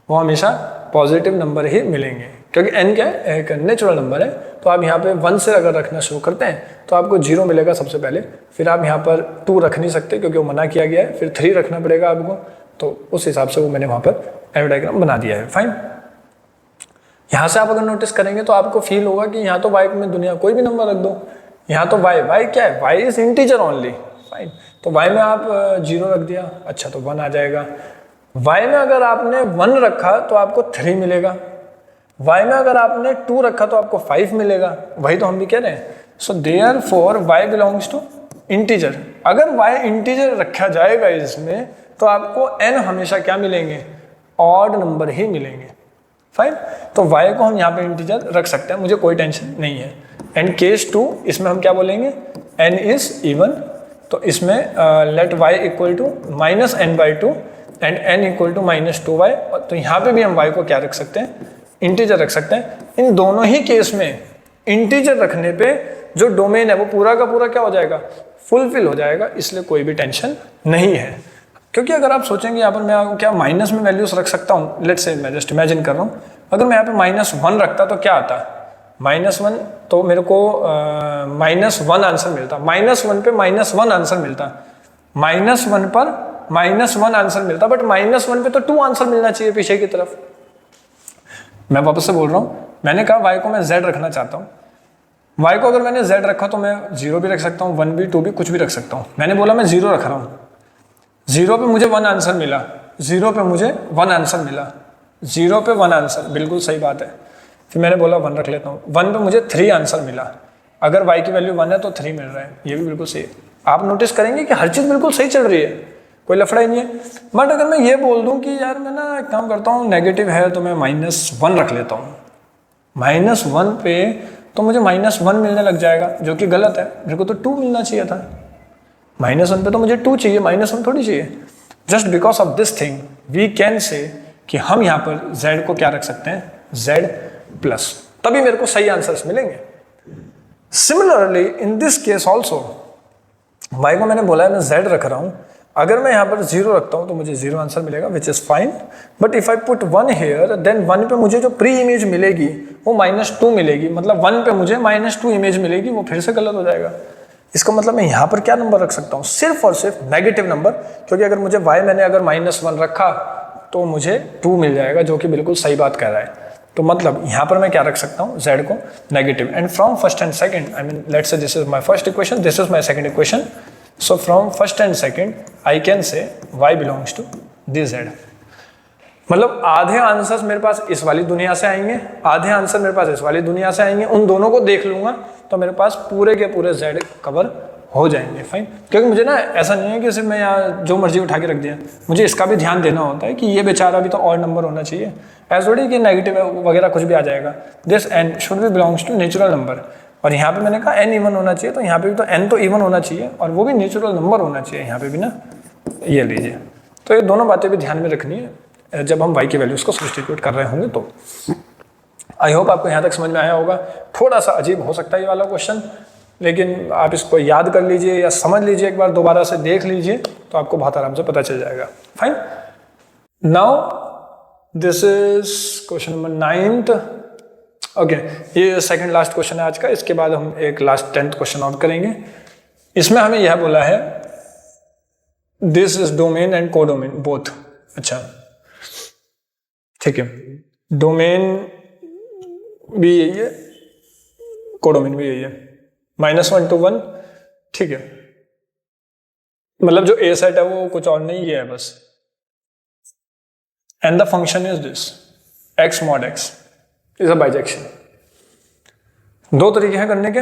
वो हमेशा पॉजिटिव नंबर ही मिलेंगे, क्योंकि n क्या है, एक नेचुरल नंबर है। तो आप यहाँ पे 1 से अगर रखना शुरू करते हैं तो आपको 0 मिलेगा सबसे पहले, फिर आप यहाँ पर 2 रख नहीं सकते क्योंकि वो मना किया गया है, फिर 3 रखना पड़ेगा आपको, तो उस हिसाब से वो मैंने वहाँ पर एरो डायग्राम बना दिया है। फाइन, यहाँ से आप अगर नोटिस करेंगे तो आपको फील होगा कि यहाँ तो y में दुनिया कोई भी नंबर रख दो, यहाँ तो y क्या है, y is integer only. Fine, तो y में आप 0 रख दिया, अच्छा तो 1 आ जाएगा। y में अगर आपने 1 रखा तो आपको 3 मिलेगा, y में अगर आपने 2 रखा तो आपको 5 मिलेगा। वही तो हम भी कह रहे हैं। So therefore y belongs to integer. अगर y इंटीजर रखा जाएगा इसमें तो आपको n हमेशा क्या मिलेंगे, ऑड नंबर ही मिलेंगे। फाइन, तो y को हम यहाँ पे इंटीजर रख सकते हैं, मुझे कोई टेंशन नहीं है। एंड केस 2 इसमें हम क्या बोलेंगे, n इज इवन, तो इसमें let y equal to -n/2 and n equal to -2y, तो यहाँ पे भी हम y को क्या रख सकते हैं, इंटीजर रख सकते हैं। इन दोनों ही केस में इंटीजर रखने पे जो डोमेन है वो पूरा का पूरा क्या हो जाएगा, फुलफिल हो जाएगा, इसलिए कोई भी टेंशन नहीं है। क्योंकि अगर आप सोचेंगे यहाँ पर मैं क्या माइनस में वैल्यूज रख सकता हूँ, लेट्स से मैं जस्ट इमेजिन कर रहा हूँ, अगर मैं यहाँ पे -1 रखता तो क्या आता, -1, तो मेरे को -1 आंसर मिलता, -1 पे -1 आंसर मिलता, -1 पर -1 आंसर मिलता, बट -1 पे तो 2 आंसर मिलना चाहिए पीछे की तरफ। मैं वापस से बोल रहा हूँ, मैंने कहा y को मैं z रखना चाहता हूँ, y को अगर मैंने z रखा तो मैं 0 भी रख सकता हूँ, 1 भी, 2 भी, कुछ भी रख सकता हूँ। मैंने बोला मैं 0 रख रहा हूँ, 0 पे मुझे 1 आंसर मिला, 0 पे मुझे 1 आंसर मिला, 0 पे 1 आंसर, बिल्कुल सही बात है। फिर मैंने बोला 1 रख लेता हूँ, 1 पे मुझे 3 आंसर मिला, अगर y की वैल्यू 1 है तो 3 मिल रहा है, ये भी बिल्कुल सही है। आप नोटिस करेंगे कि हर चीज़ बिल्कुल सही चल रही है, कोई लफड़ा ही नहीं है। बट अगर मैं ये बोल दूं कि यार मैं ना एक काम करता हूँ, नेगेटिव है तो मैं -1 रख लेता हूँ, -1 पे तो मुझे -1 मिलने लग जाएगा, जो कि गलत है, मेरे को तो 2 मिलना चाहिए था। -1 पे तो मुझे 2 चाहिए, -1 थोड़ी चाहिए। Just because of this thing we can say कि हम यहाँ पर z को क्या रख सकते हैं, z+, तभी मेरे को सही आंसर्स मिलेंगे। Similarly in this case also, y को मैंने बोला है मैं z रख रहा हूँ, अगर मैं यहाँ पर 0 रखता हूँ तो मुझे 0 आंसर मिलेगा, which is fine. But if I put 1 here, then 1 पे मुझे जो प्री इमेज मिलेगी वो -2 मिलेगी, मतलब 1 पे मुझे -2 इमेज मिलेगी, वो फिर से गलत हो जाएगा। इसका मतलब मैं यहाँ पर क्या नंबर रख सकता हूँ, सिर्फ और सिर्फ नेगेटिव नंबर, क्योंकि अगर मुझे y मैंने अगर -1 रखा तो मुझे 2 मिल जाएगा, जो कि बिल्कुल सही बात कह रहा है। तो मतलब यहाँ पर मैं क्या रख सकता हूँ, z को negative. And from first and second, I mean let's say this is my first equation, this is my second equation, so from first and second I can say y belongs to this z। मतलब आधे answers मेरे पास इस वाली दुनिया से आएंगे, आधे answer मेरे पास इस वाली दुनिया से आएंगे, उन दोनों को देख लूंगा तो मेरे पास पूरे के पूरे z कवर हो जाएंगे। फाइन, क्योंकि मुझे ना ऐसा नहीं है कि सिर्फ मैं यहाँ जो मर्जी उठा के रख दिया, मुझे इसका भी ध्यान देना होता है कि ये बेचारा भी तो और नंबर होना चाहिए, ऐसा थोड़ी कि नेगेटिव वगैरह कुछ भी आ जाएगा। This n should be belongs to natural number, और यहाँ पे मैंने कहा n इवन होना चाहिए, तो यहाँ पे भी तो n तो इवन होना चाहिए और वो भी नेचुरल नंबर होना चाहिए यहाँ पे भी ना, ये लीजिए। तो ये दोनों बातें भी ध्यान में रखनी है जब हम y की वैल्यूज को सब्स्टिट्यूट कर रहे होंगे। तो आई होप आपको यहाँ तक समझ में आया होगा। थोड़ा सा अजीब हो सकता है ये वाला क्वेश्चन, लेकिन आप इसको याद कर लीजिए या समझ लीजिए, एक बार दोबारा से देख लीजिए तो आपको बहुत आराम से पता चल जाएगा। Fine, now this is question number 9th। Okay, ये सेकंड लास्ट क्वेश्चन है आज का, इसके बाद हम एक लास्ट 10th क्वेश्चन और करेंगे। इसमें हमें यह बोला है this is domain and codomain both. अच्छा ठीक है, डोमेन भी यही है, कोडोमेन भी यही है, -1 to 1। ठीक है, मतलब जो ए सेट है वो कुछ और नहीं है बस, and the function is this x mod x। Is a bijection. दो तरीके हैं करने के।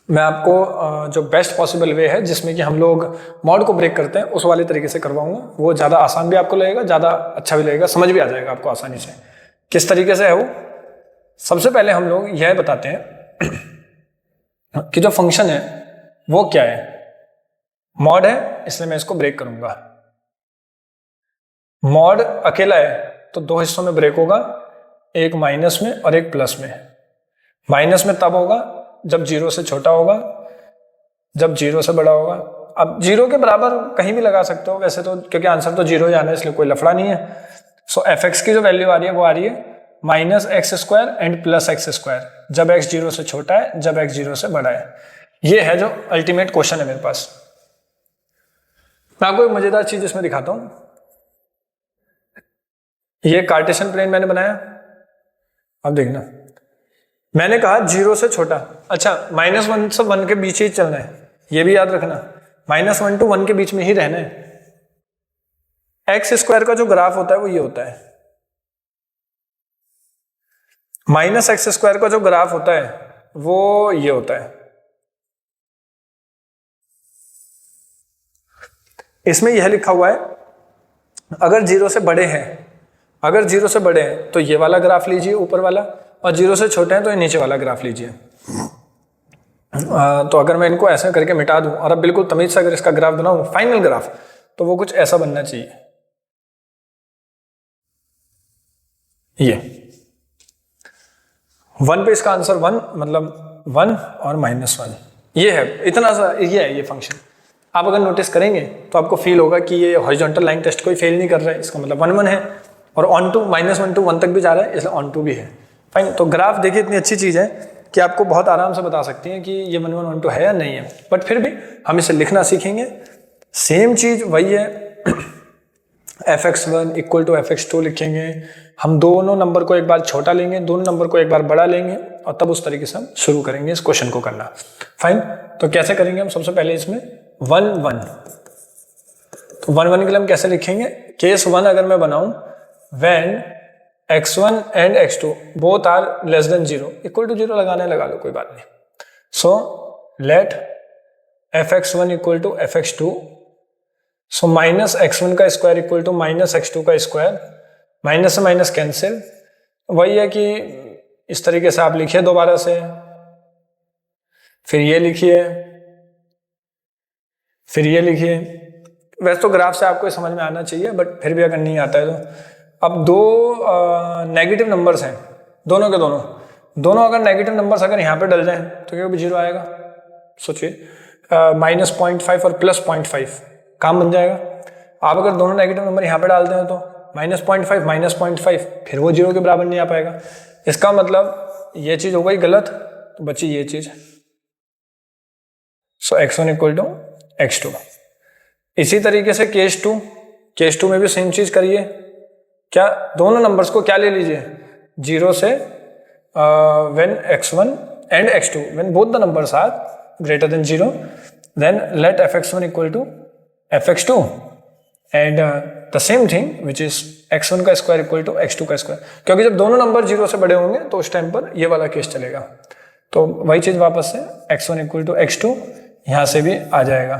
मैं आपको जो बेस्ट पॉसिबल वे है जिसमें कि हम लोग मॉड को ब्रेक करते हैं उस वाले तरीके से करवाऊंगा। वो ज़्यादा आसान भी आपको लगेगा, ज़्यादा अच्छा भी लगेगा, समझ भी आ जाएगा आपको आसानी से। किस तरीके से है वो? सबसे पहले हम लोग यह बताते हैं कि जो फंक्शन है वो क्या है। मॉड है इसलिए मैं इसको ब्रेक करूंगा। मॉड अकेला है तो दो हिस्सों में ब्रेक होगा, एक माइनस में और एक प्लस में। माइनस में तब होगा जब 0 से छोटा होगा, जब 0 से बड़ा होगा। अब 0 के बराबर कहीं भी लगा सकते हो वैसे तो, क्योंकि आंसर तो 0 ही आना है इसलिए कोई लफड़ा नहीं है। सो fx की जो वैल्यू आ रही है वो आ रही है -x² एंड +x², जब x 0 से छोटा है, जब x 0 से बड़ा है। ये है जो अल्टीमेट क्वेश्चन है मेरे पास। मैं आपको एक मजेदार चीज इसमें दिखाता हूं। ये कार्टेशियन प्लेन मैंने बनाया, अब देखना। मैंने कहा 0 से छोटा, अच्छा -1 से 1 के बीच ही चलना है, ये भी याद रखना। -1 to 1 के बीच में ही रहना है। x² का जो ग्राफ होता है वो ये होता है। -x² का जो ग्राफ होता है वो ये होता है। इसमें यह लिखा हुआ है अगर 0 से बड़े हैं, अगर 0 से बड़े हैं तो ये वाला ग्राफ लीजिए ऊपर वाला, और 0 से छोटे हैं तो ये नीचे वाला ग्राफ लीजिए। तो अगर मैं इनको ऐसा करके मिटा दूं और अब बिल्कुल तमीज से अगर इसका ग्राफ बनाऊं, फाइनल ग्राफ, तो वो कुछ ऐसा बनना चाहिए। ये 1 पे इसका आंसर 1, मतलब 1 और -1, ये है, इतना सा ये है ये फंक्शन। आप अगर नोटिस करेंगे तो आपको फील होगा कि ये हॉरिजॉन्टल लाइन टेस्ट कोई फेल नहीं कर रहा है, इसका मतलब 1 1 है, और ऑन टू -1 to 1 तक भी जा रहा है, इसलिए ऑन टू भी है। फाइन। तो ग्राफ देखिए इतनी अच्छी चीज़ है कि आपको बहुत आराम से बता सकती है कि ये 1 1 1 2 है या नहीं है, बट फिर भी हम इसे लिखना सीखेंगे। सेम चीज़ वही है, fx1 = fx2 लिखेंगे। हम दोनों नंबर को एक बार छोटा लेंगे, दोनों नंबर को एक बार बड़ा लेंगे, और तब उस तरीके से हम शुरू करेंगे इस क्वेश्चन को करना। फाइन। तो कैसे करेंगे हम? सबसे पहले इसमें 1 1, तो 1 1 के लिए हम कैसे लिखेंगे? केस 1 अगर मैं बनाऊं, when x1 and x2 both are less than 0, = 0 लगाने लगा लो, कोई बात नहीं। सो लेट fx1 = fx2, सो -x1 का स्क्वायर = -x2 का स्क्वायर, माइनस से माइनस कैंसिल। वही है कि इस तरीके से आप लिखिए दोबारा से, फिर ये लिखिए, फिर ये लिखिए। वैसे तो ग्राफ से आपको समझ में आना चाहिए, बट फिर भी अगर नहीं आता है तो। अब दो नेगेटिव नंबर्स हैं, दोनों के दोनों अगर नेगेटिव नंबर्स अगर यहाँ पे डल जाएं तो क्या भी 0 आएगा? सोचिए, -0.5 और +0.5 काम बन जाएगा। आप अगर दोनों नेगेटिव नंबर यहाँ पे डालते हैं तो -0.5 -0.5, फिर वो 0 के बराबर नहीं आ पाएगा। इसका मतलब ये चीज हो गई गलत, तो बची ये चीज। सो x1 = x2। इसी तरीके से केस 2 में भी सेम चीज करिए। क्या दोनों नंबर्स को क्या ले लीजिए? 0 से when x1 and x2, when both the numbers are greater than 0, then let fx1 = fx2 and the same thing which is x1 का स्क्वायर = x2 का स्क्वायर, क्योंकि जब दोनों नंबर 0 से बड़े होंगे तो उस टाइम पर ये वाला केस चलेगा। तो वही चीज वापस से x1 = x2 यहां से भी आ जाएगा।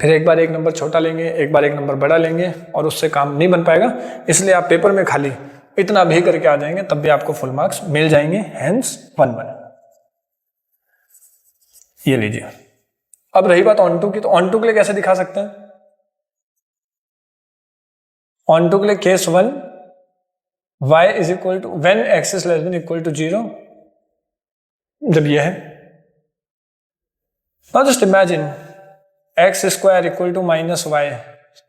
फिर एक बार एक नंबर छोटा लेंगे, एक बार एक नंबर बड़ा लेंगे, और उससे काम नहीं बन पाएगा, इसलिए आप पेपर में खाली इतना भी करके आ जाएंगे, तब भी आपको फुल मार्क्स मिल जाएंगे। हेंस 1 1। ये लीजिए। अब रही बात ऑन टू की, तो ऑन टू के लिए कैसे दिखा सकते हैं? ऑन टू के लिए case 1, y = when x is less than equal to 0, जब ये है। Now just imagine x² = -y,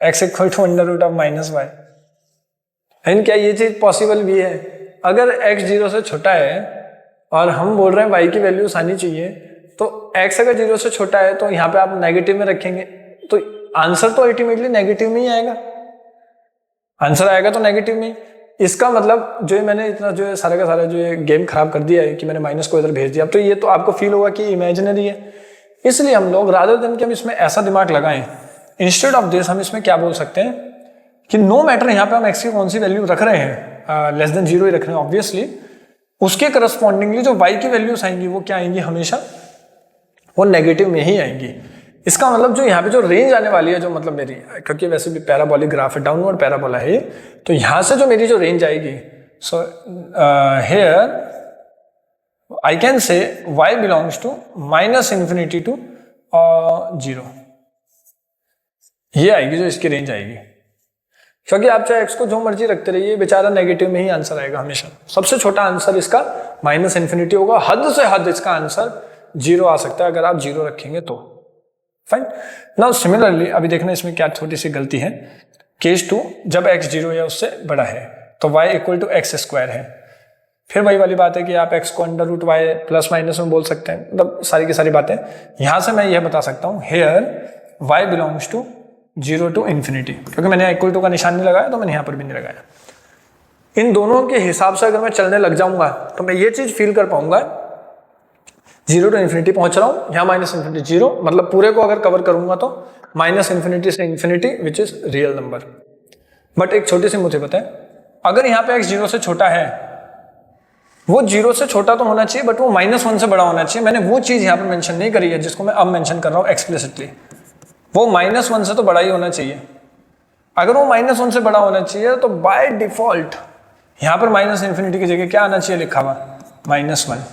x = √-y। लेकिन क्या ये चीज पॉसिबल भी है? अगर x 0 से छोटा है और हम बोल रहे हैं y की वैल्यूज आनी चाहिए, तो x अगर 0 से छोटा है तो यहाँ पे आप नेगेटिव में रखेंगे, तो आंसर तो अल्टीमेटली नेगेटिव में ही आएगा। आंसर आएगा तो नेगेटिव में। इसका मतलब जो मैंने इतना जो सारा का सारा जो गेम खराब कर दिया है कि मैंने माइनस को इधर भेज दिया, तो ये तो आपको फील होगा कि इमेजिनरी है। इसलिए हम लोग रादर देन कि हम इसमें ऐसा दिमाग लगाएं, इंस्टेड ऑफ दिस हम इसमें क्या बोल सकते हैं कि नो मैटर यहाँ पे हम x की कौन सी वैल्यू रख रहे हैं, लेस देन 0 ही रख रहे हैं ऑब्वियसली, उसके करस्पॉन्डिंगली जो y की वैल्यूज आएंगी वो क्या आएंगी, हमेशा वो नेगेटिव में ही आएंगी। इसका मतलब जो यहाँ पे जो रेंज आने वाली है, जो मतलब मेरी, क्योंकि वैसे भी पैराबोलिक ग्राफ है, डाउनवर्ड पैराबोला है, तो यहाँ से जो मेरी जो रेंज आएगी, so here I can say y belongs to -∞ to 0, ये आएगी जो इसकी रेंज आएगी। क्योंकि आप चाहे x को जो मर्जी रखते रहिए, बेचारा नेगेटिव में ही आंसर आएगा हमेशा। सबसे छोटा आंसर इसका -∞ होगा, हद से हद इसका आंसर 0 आ सकता है अगर आप 0 रखेंगे तो। फाइन। नाउ सिमिलरली अभी देखना इसमें क्या छोटी सी गलती है। केस 2, जब x 0 या उससे बड़ा है तो y = x² है। फिर वही वाली बात है कि आप x को √y प्लस माइनस में बोल सकते हैं, मतलब सारी की सारी बातें। यहां से मैं यह बता सकता हूं here y belongs to 0 to ∞, क्योंकि मैंने = का निशान नहीं लगाया तो मैंने यहां पर भी नहीं लगाया। इन दोनों के हिसाब से अगर मैं चलने लग जाऊंगा तो मैं ये चीज फील कर पाऊंगा 0 to ∞ पहुंच रहा हूं, यहाँ -∞ 0, मतलब पूरे को अगर कवर करूंगा तो -∞ से ∞, which is real number. But एक छोटी सी मुझे बताए, अगर यहाँ पे x 0 से छोटा है, वो 0 से छोटा तो होना चाहिए बट वो -1 से बड़ा होना चाहिए। मैंने वो चीज यहाँ पे मेंशन नहीं करी है जिसको मैं अब मेंशन कर रहा हूँ एक्सप्लिसिटली। वो -1 से तो बड़ा ही होना चाहिए। अगर वो -1 से बड़ा होना चाहिए तो बाय डिफॉल्ट यहाँ पर -∞ की जगह क्या आना चाहिए लिखा हुआ, -1।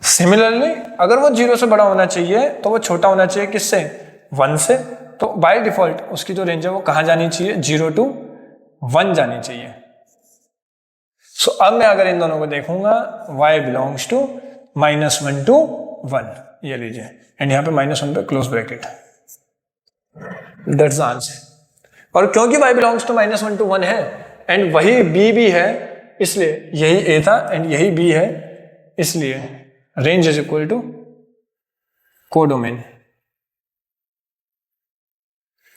सिमिलरली अगर वो 0 से बड़ा होना चाहिए तो वो छोटा होना चाहिए किससे, 1 से। तो बाय डिफॉल्ट उसकी जो रेंज है वो कहाँ जानी चाहिए, 0 to 1 जानी चाहिए। सो अब मैं अगर इन दोनों को देखूंगा, y बिलोंग्स टू -1 to 1, ये लीजिए, एंड यहाँ पे -1 पे close bracket, that's the answer. और क्योंकि y बिलोंग्स टू -1 to 1 है एंड वही b भी है, इसलिए यही a था एंड यही b है, इसलिए range is equal to codomain,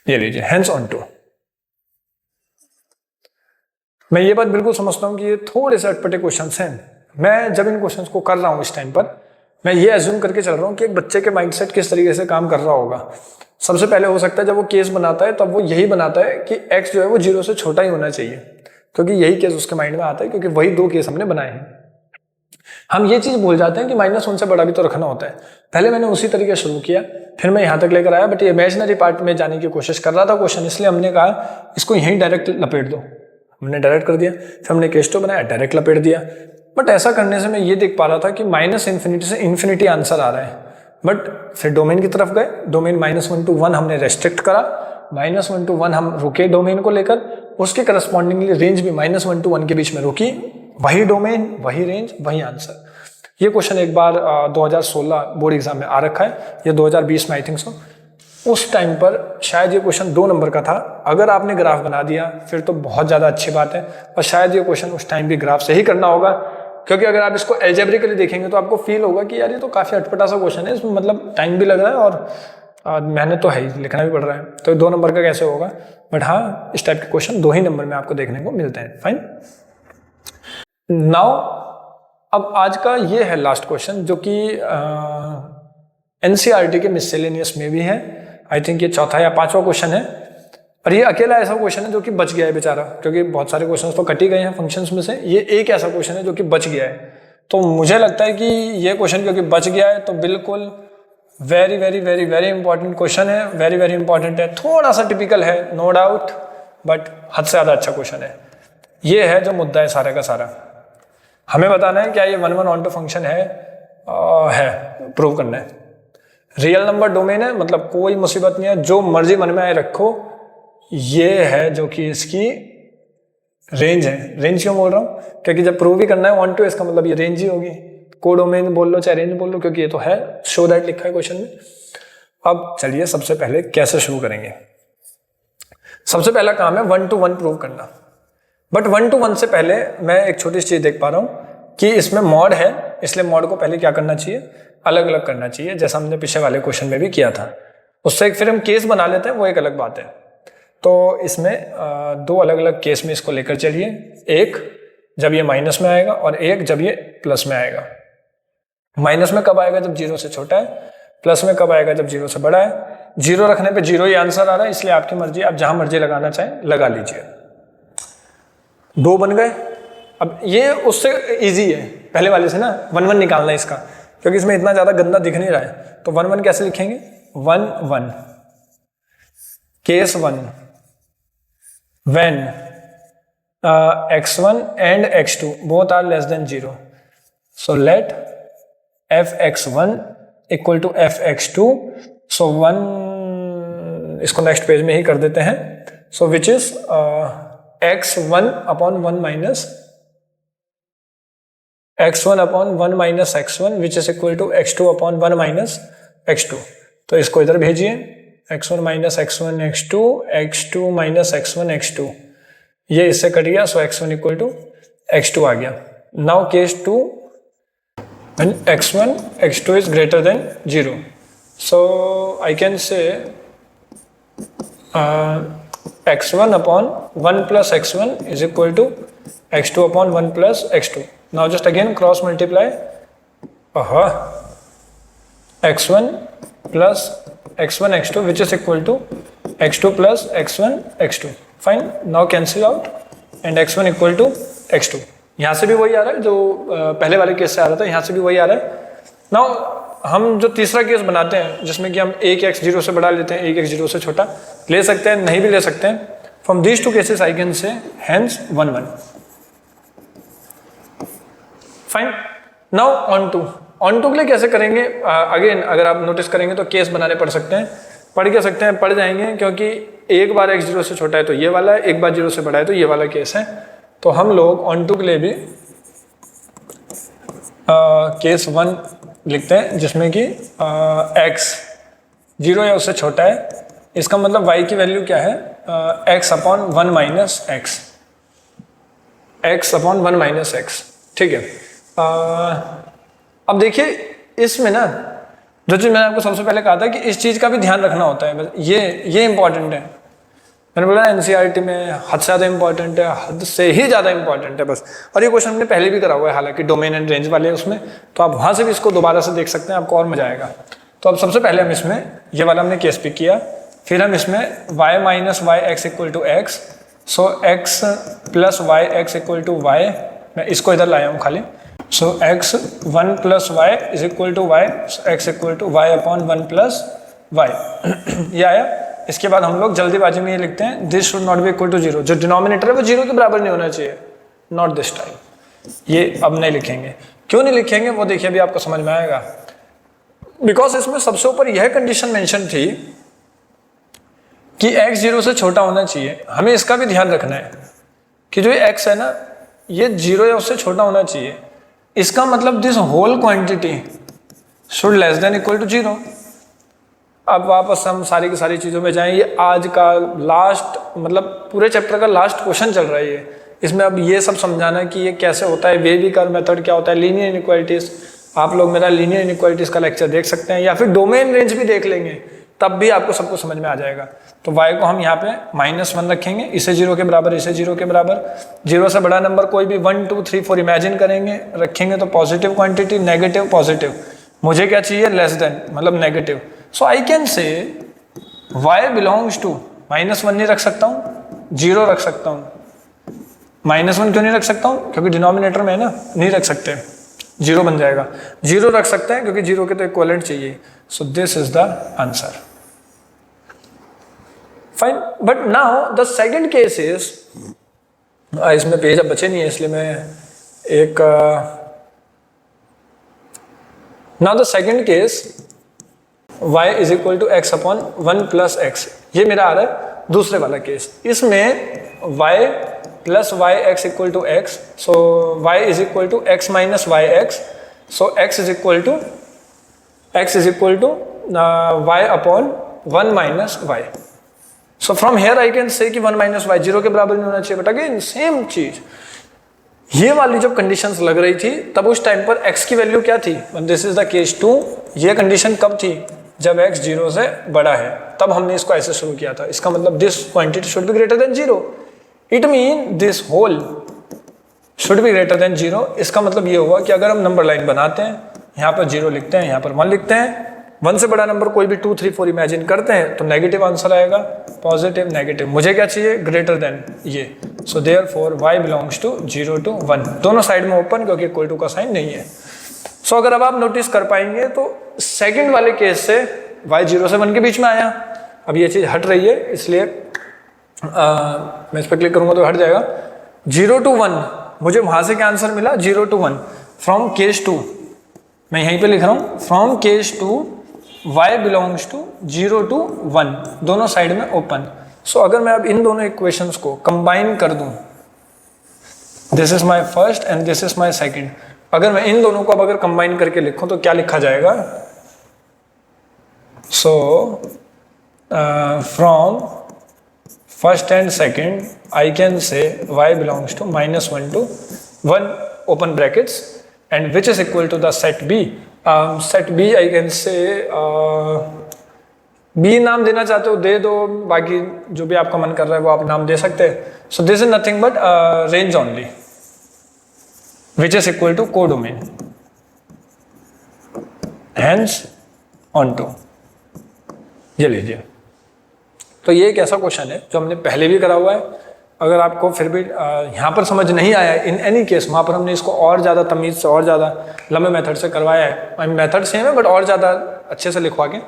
ये लीजिए, हेंस ऑन टू। मैं ये बात बिल्कुल समझता हूं कि ये थोड़े से अटपटे क्वेश्चंस हैं। मैं जब इन क्वेश्चंस को कर रहा हूं इस टाइम पर, मैं ये एज्यूम करके चल रहा हूं कि एक बच्चे के माइंडसेट किस तरीके से काम कर रहा होगा। सबसे पहले हो सकता है जब वो केस बनाता है तब वो यही बनाता है कि x जो है वो 0 से छोटा ही होना चाहिए, क्योंकि यही केस उसके माइंड में आता है, क्योंकि वही 2 केस हमने बनाए हैं। हम ये चीज भूल जाते हैं कि -1 से बड़ा भी तो रखना होता है। पहले मैंने उसी तरीके शुरू किया, फिर मैं यहां तक लेकर आया, बट ये इमेजिनरी पार्ट में जाने की कोशिश कर रहा था क्वेश्चन, इसलिए हमने कहा इसको यहीं डायरेक्ट लपेट दो। हमने डायरेक्ट कर दिया, फिर हमने केस 2 बनाया, डायरेक्ट लपेट दिया। बट ऐसा करने से मैं ये देख पा रहा था कि -∞ से ∞ आंसर आ रहा है। बट फिर डोमेन की तरफ गए, डोमेन -1 to 1 हमने रेस्ट्रिक्ट करा, -1 to 1 हम रुके डोमेन को लेकर, उसके करस्पॉन्डिंगली रेंज भी -1 to 1 के बीच में रुकी, वही डोमेन वही रेंज वही आंसर। ये क्वेश्चन एक बार 2016 बोर्ड एग्जाम में आ रखा है, ये 2020 में आई थिंक सो। उस टाइम पर शायद ये क्वेश्चन 2 नंबर का था। अगर आपने ग्राफ बना दिया फिर तो बहुत ज़्यादा अच्छी बात है, और शायद ये क्वेश्चन उस टाइम भी ग्राफ से ही करना होगा, क्योंकि अगर आप इसको एल्जेब्रिकली देखेंगे तो आपको फील होगा कि यार ये तो काफ़ी अटपटा सा क्वेश्चन है, इसमें मतलब टाइम भी लग रहा है और मेहनत तो है ही, लिखना भी पड़ रहा है, तो 2 नंबर का कैसे होगा। बट हाँ, इस टाइप के क्वेश्चन 2 ही नंबर में आपको देखने को मिलते हैं। फाइन। नाउ अब आज का ये है लास्ट क्वेश्चन, जो कि एनसीईआरटी के मिससेलेनियस में भी है। आई थिंक ये चौथा या 5वां क्वेश्चन है, और ये अकेला ऐसा क्वेश्चन है जो कि बच गया है बेचारा, क्योंकि बहुत सारे क्वेश्चंस तो कट ही गए हैं फंक्शंस में से। ये एक ऐसा क्वेश्चन है जो कि बच गया है, तो मुझे लगता है कि ये क्वेश्चन क्योंकि बच गया है तो बिल्कुल very very very very important question है, वेरी वेरी इंपॉर्टेंट है। थोड़ा सा टिपिकल है नो डाउट, बट हद से ज़्यादा अच्छा क्वेश्चन है। ये है जो मुद्दा है सारे का सारा, हमें बताना है क्या ये 1 ऑन टू फंक्शन है प्रूव करना है। रियल नंबर डोमेन है, मतलब कोई मुसीबत नहीं है, जो मर्जी मन में आए रखो। ये है जो कि इसकी रेंज है। रेंज क्यों बोल रहा हूं, क्योंकि जब प्रूव ही करना है 1 to, इसका मतलब ये रेंज ही होगी। कोडोमेन बोल लो चाहे रेंज बोल लो, क्योंकि ये तो है, शो दैट लिखा है क्वेश्चन में। अब चलिए सबसे पहले कैसे शुरू करेंगे। सबसे पहला काम है 1 to 1 प्रूव करना, बट 1 to 1 से पहले मैं एक छोटी सी चीज देख पा रहा हूं कि इसमें मॉड है, इसलिए मॉड को पहले क्या करना चाहिए, अलग अलग करना चाहिए, जैसा हमने पिछले वाले क्वेश्चन में भी किया था। उससे फिर हम केस बना लेते हैं, वो एक अलग बात है। तो इसमें 2 अलग अलग केस में इसको लेकर चलिए, एक जब ये माइनस में आएगा और एक जब ये प्लस में आएगा। माइनस में कब आएगा, जब 0 से छोटा है, प्लस में कब आएगा, जब 0 से बड़ा है। 0 रखने पे 0 ही आंसर आ रहा है, इसलिए आपकी मर्जी, आप जहां मर्जी लगाना चाहें लगा लीजिए। 2 बन गए। अब ये उससे इजी है पहले वाले से ना, 1 1 निकालना है इसका, क्योंकि इसमें इतना ज़्यादा गंदा दिख नहीं रहा है। तो 1 1 कैसे लिखेंगे, 1 1 case 1 when x1 and x2 both are less than 0, so let fx1 equal to fx2, so 1 इसको नेक्स्ट पेज में ही कर देते हैं, so which is x1 upon 1 minus x1 upon 1 minus x1 which is equal to x2 upon 1 minus x2। तो इसको इधर भेजिए, x1 minus x1 x2, x2 minus x1 x2, ये इससे कट गया, सो x1 इक्वल टू x2 आ गया। Now case 2 when x1 x2 is greater than 0, so I can say x1 upon 1 plus x1 is equal to x2 upon 1 plus x2। now just again cross multiply x1 plus x1 x2 which is equal to x2 plus x1 x2, fine, now cancel out and x1 equal to x2। यहाँ से भी वही आ रहा है जो पहले वाले case से आ रहा था, यहाँ से भी वही आ रहा है। नाउ हम जो तीसरा केस बनाते हैं जिसमें कि हम एक x 0 से बड़ा लेते हैं, एक x 0 से छोटा ले सकते हैं, नहीं भी ले सकते हैं। From these 2 cases I can say hence 1 1, fine. Now onto के लिए कैसे करेंगे, अगेन अगर आप नोटिस करेंगे तो केस बनाने पड़ सकते हैं, पढ़ जाएंगे, क्योंकि एक बार x 0 से छोटा है तो ये वाला है, एक बार 0 से बड़ा है तो ये वाला केस है। तो हम लोग ऑन टू के लिए भी केस 1 लिखते हैं जिसमें कि x 0 या उससे छोटा है, इसका मतलब y की वैल्यू क्या है, x upon 1 minus x, x upon 1 minus x, ठीक है। अब देखिए इसमें ना जो चीज़ मैंने आपको सबसे पहले कहा था कि इस चीज़ का भी ध्यान रखना होता है, ये इंपॉर्टेंट है। मैंने बोला एनसीईआरटी में हद से ज़्यादा इंपॉर्टेंट है, हद से ही ज़्यादा इंपॉर्टेंट है बस। और ये क्वेश्चन हमने पहले भी करा हुआ है हालांकि डोमेन एंड रेंज वाले उसमें, तो आप वहाँ से भी इसको दोबारा से देख सकते हैं, आपको और मजा आएगा। तो अब सबसे पहले हम इसमें ये वाला हमने केस पिक किया, फिर हम इसमें y minus y x equal to x, so x plus y x equal to y, मैं इसको इधर लाया हूँ खाली, so x 1 plus y is equal to y, x equal to y upon 1 plus y, ये आया। इसके बाद हम लोग जल्दीबाजी में ये लिखते हैं this should not be equal to 0, जो डिनोमिनेटर है वो 0 के बराबर नहीं होना चाहिए, नॉट दिस टाइम। ये अब नहीं लिखेंगे, क्यों नहीं लिखेंगे वो देखिए अभी आपको समझ में आएगा। बिकॉज इसमें सबसे ऊपर यह कंडीशन मेंशन थी कि x 0 से छोटा होना चाहिए, हमें इसका भी ध्यान रखना है कि जो ये x है ना ये 0 या उससे छोटा होना चाहिए, इसका मतलब this whole quantity should less than equal to 0। अब वापस हम सारी की सारी चीज़ों में जाएं, ये आज का लास्ट मतलब पूरे चैप्टर का लास्ट क्वेश्चन चल रहा है ये, इसमें अब ये सब समझाना कि ये कैसे होता है, वेवी कर्व मेथड क्या होता है, लीनियर इनइक्वालिटीज। आप लोग मेरा लीनियर इनइक्वालिटीज का लेक्चर देख सकते हैं या फिर डोमेन रेंज भी देख लेंगे, तब भी आपको सब कुछ समझ में आ जाएगा। तो y को हम यहाँ पे -1 रखेंगे, इसे 0 के बराबर, इसे 0 के बराबर, 0 से बड़ा नंबर कोई भी 1 2 3 4 इमेजिन करेंगे, रखेंगे तो पॉजिटिव क्वांटिटी, नेगेटिव पॉजिटिव, मुझे क्या चाहिए लेस देन मतलब negative. So I can say y belongs to -1 नहीं रख सकता हूँ, 0 रख सकता हूँ। -1 क्यों नहीं रख सकता हूँ, क्योंकि डिनोमिनेटर में है ना, नहीं रख सकते, 0 बन जाएगा। 0 रख सकते हैं क्योंकि 0 के तो इक्विवेलेंट चाहिए। So this is the answer, fine. But now the second case is, इसमें पेज अब बचे नहीं है इसलिए मैं एक now the second case y is equal to x upon 1 plus x, ये मेरा आ रहा है दूसरे वाला केस। इसमें y plus y x equal to x, so y is equal to x minus y x, so x is equal to y upon 1 minus y. So from here I can say कि 1 minus Y 0 के बराबर नहीं होना चाहिए, but again same चीज, ये वाली जब कंडीशंस लग रही थी तब उस टाइम पर x की वैल्यू क्या थी, दिस इज द केस 2। ये कंडीशन कब थी, जब x 0 से बड़ा है, तब हमने इसको ऐसे शुरू किया था। इसका मतलब this quantity should be greater than 0, it mean this whole should be greater than 0। इसका मतलब ये हुआ कि अगर हम नंबर लाइन बनाते हैं, यहाँ पर 0 लिखते हैं, यहाँ पर 1 लिखते हैं, 1 से बड़ा नंबर कोई भी 2, 3, 4 इमेजिन करते हैं तो नेगेटिव आंसर आएगा, पॉजिटिव, नेगेटिव। मुझे क्या चाहिए? ग्रेटर देन ये। So therefore y belongs to 0 to 1, दोनों साइड में ओपन, क्योंकि इक्वल टू का साइन नहीं है। सो अगर अब आप नोटिस कर पाएंगे तो सेकंड वाले केस से y 0 से 1 के बीच में आया। अब ये चीज हट रही है, इसलिए मैं इस पर क्लिक करूंगा तो हट जाएगा। 0 to 1 मुझे वहां से क्या आंसर मिला? 0 to 1 फ्रॉम केस 2, मैं यहीं पे लिख रहा हूं, from case 2 y belongs to 0 to 1, दोनों साइड में ओपन। सो अगर मैं अब इन दोनों इक्वेशंस को कंबाइन कर दूं, this is my first and this is my second, अगर मैं इन दोनों को अब अगर कंबाइन करके लिखूं तो क्या लिखा जाएगा? So from first and second I can say y belongs to -1 to 1 open brackets and which is equal to the set B. Set B I can say B नाम देना चाहते हो दे दो, बाकी जो भी आपका मन कर रहा है वो आप नाम दे सकते हैं। So this is nothing but range only, which is equal to codomain, hence onto। ये लीजिए, तो ये एक ऐसा क्वेश्चन है जो हमने पहले भी करा हुआ है। अगर आपको फिर भी यहाँ पर समझ नहीं आया, इन एनी केस वहाँ पर हमने इसको और ज़्यादा तमीज़ से और ज़्यादा लंबे मेथड से करवाया है। मेथड सेम है बट और ज़्यादा अच्छे से लिखवा के।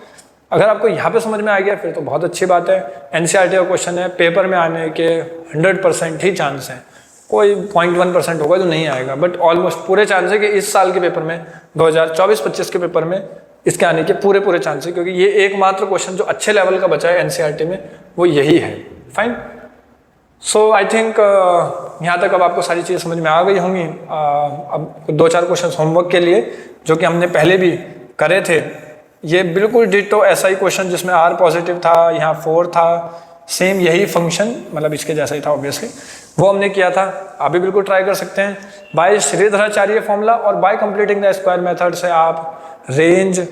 अगर आपको यहाँ पे समझ में आ गया फिर तो बहुत अच्छी बात है। एनसीईआरटी का क्वेश्चन है, पेपर में आने के 100% ही चांस हैं, कोई 0.1% होगा जो नहीं आएगा, बट ऑलमोस्ट पूरे चांस है कि इस साल के पेपर में 2024-25 के पेपर में इसके आने के पूरे चांस है, क्योंकि ये एकमात्र क्वेश्चन जो अच्छे लेवल का बचा है एनसीईआरटी में वो यही है। फाइन। सो आई थिंक यहाँ तक अब आपको सारी चीज़ें समझ में आ गई होंगी। अब 2-4 क्वेश्चन होमवर्क के लिए जो कि हमने पहले भी करे थे, ये बिल्कुल डिटो ऐसा ही क्वेश्चन जिसमें r पॉजिटिव था, यहाँ 4 था, सेम यही फंक्शन, मतलब इसके जैसा ही था ऑब्वियसली, वो हमने किया था। आप भी बिल्कुल ट्राई कर सकते हैं बाय श्रीधराचार्य फॉर्मूला, और bye completing the square method से आप रेंज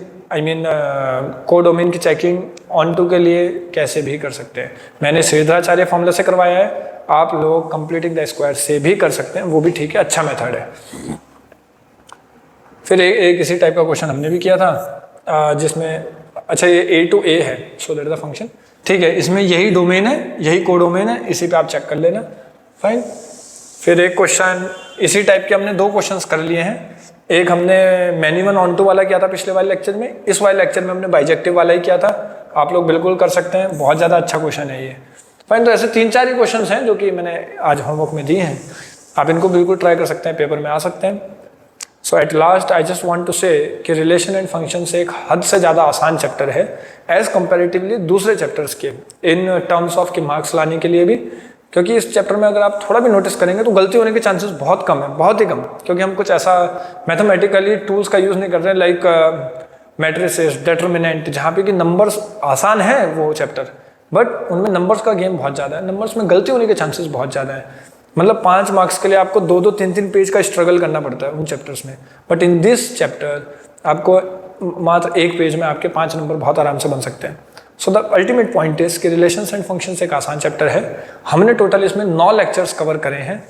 कोडोमेन की चेकिंग ऑनटू के लिए कैसे भी कर सकते हैं। मैंने श्रीधराचार्य फॉर्मूला से करवाया है, आप लोग कंप्लीटिंग द स्क्वायर से भी कर सकते हैं, वो भी ठीक है, अच्छा मेथड है। फिर एक इसी टाइप का क्वेश्चन हमने भी किया था जिसमें, अच्छा ये a to a है, सो दैट द फंक्शन, ठीक है, इसमें यही डोमेन है, यही कोडोमेन है, इसी पे आप चेक कर लेना। फाइन। फिर एक क्वेश्चन इसी टाइप के हमने 2 क्वेश्चंस कर लिए हैं। एक हमने मैनीवन ऑनटू वाला किया था पिछले वाले लेक्चर में, इस वाले लेक्चर में हमने बाइजेक्टिव वाला ही किया था। आप लोग बिल्कुल कर सकते हैं, बहुत ज़्यादा अच्छा क्वेश्चन है ये। फाइन। तो ऐसे 3-4 ही क्वेश्चंस हैं जो कि मैंने आज होमवर्क में दिए हैं, आप इनको बिल्कुल ट्राई कर सकते हैं, पेपर में आ सकते हैं। So at last I just want to say कि रिलेशन एंड फंक्शन से एक हद से ज़्यादा आसान चैप्टर है एज कंपैरेटिवली दूसरे चैप्टर्स के, इन टर्म्स ऑफ के मार्क्स लाने के लिए भी, क्योंकि इस चैप्टर में अगर आप थोड़ा भी नोटिस करेंगे तो गलती होने के चांसेस बहुत कम है, बहुत ही कम, क्योंकि हम कुछ ऐसा मैथमेटिकली टूल्स का यूज़ नहीं कर रहे हैं लाइक मैट्रिसेस, डिटरमिनेंट, जहाँ पे कि नंबर्स आसान है वो चैप्टर, बट उनमें नंबर्स का गेम बहुत ज़्यादा है, नंबर्स में गलती होने के चांसेस बहुत ज़्यादा है। मतलब 5 मार्क्स के लिए आपको 2-2, 3-3 पेज का स्ट्रगल करना पड़ता है उन चैप्टर्स में, बट इन दिस चैप्टर आपको मात्र 1 पेज में आपके 5 नंबर बहुत आराम से बन सकते हैं। So the ultimate point is कि रिलेशंस एंड फंक्शंस एक आसान चैप्टर है। हमने टोटल इसमें 9 लेक्चर्स कवर करे हैं।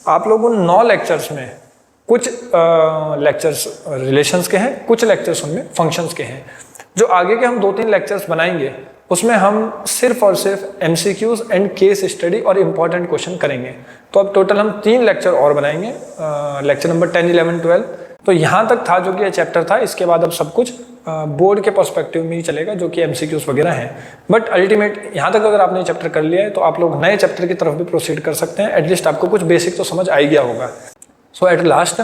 आप लोग उन 9 लेक्चर्स में कुछ लेक्चर्स रिलेशंस के हैं, कुछ लेक्चर्स उनमें फंक्शंस के हैं। जो आगे के हम 2-3 लेक्चर्स बनाएंगे उसमें हम सिर्फ और सिर्फ MCQs एंड केस स्टडी और इम्पॉर्टेंट क्वेश्चन करेंगे। तो अब टोटल हम 3 लेक्चर और बनाएंगे, लेक्चर नंबर 10, 11, 12। तो यहाँ तक था जो कि ये चैप्टर था, इसके बाद अब सब कुछ बोर्ड के पर्सपेक्टिव में ही चलेगा जो कि MCQs वगैरह हैं। बट अल्टीमेट यहाँ तक अगर आपने चैप्टर कर लिया है तो आप लोग नए चैप्टर की तरफ भी प्रोसीड कर सकते हैं, एटलीस्ट आपको कुछ बेसिक तो समझ आ ही गया होगा। सो एट लास्ट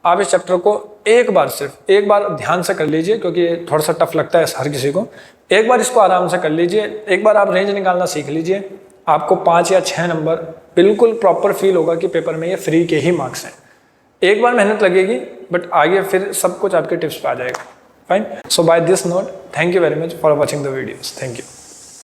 आप इस चैप्टर को सिर्फ एक बार ध्यान से कर लीजिए, क्योंकि थोड़ा सा टफ लगता है हर किसी को। एक बार इसको आराम से कर लीजिए, एक बार आप रेंज निकालना सीख लीजिए, आपको 5 या 6 नंबर बिल्कुल प्रॉपर फील होगा कि पेपर में ये फ्री के ही मार्क्स हैं। एक बार मेहनत लगेगी बट आगे फिर सब कुछ आपके टिप्स पे आ जाएगा। Fine. So by this note, thank you very much for watching the videos. Thank you.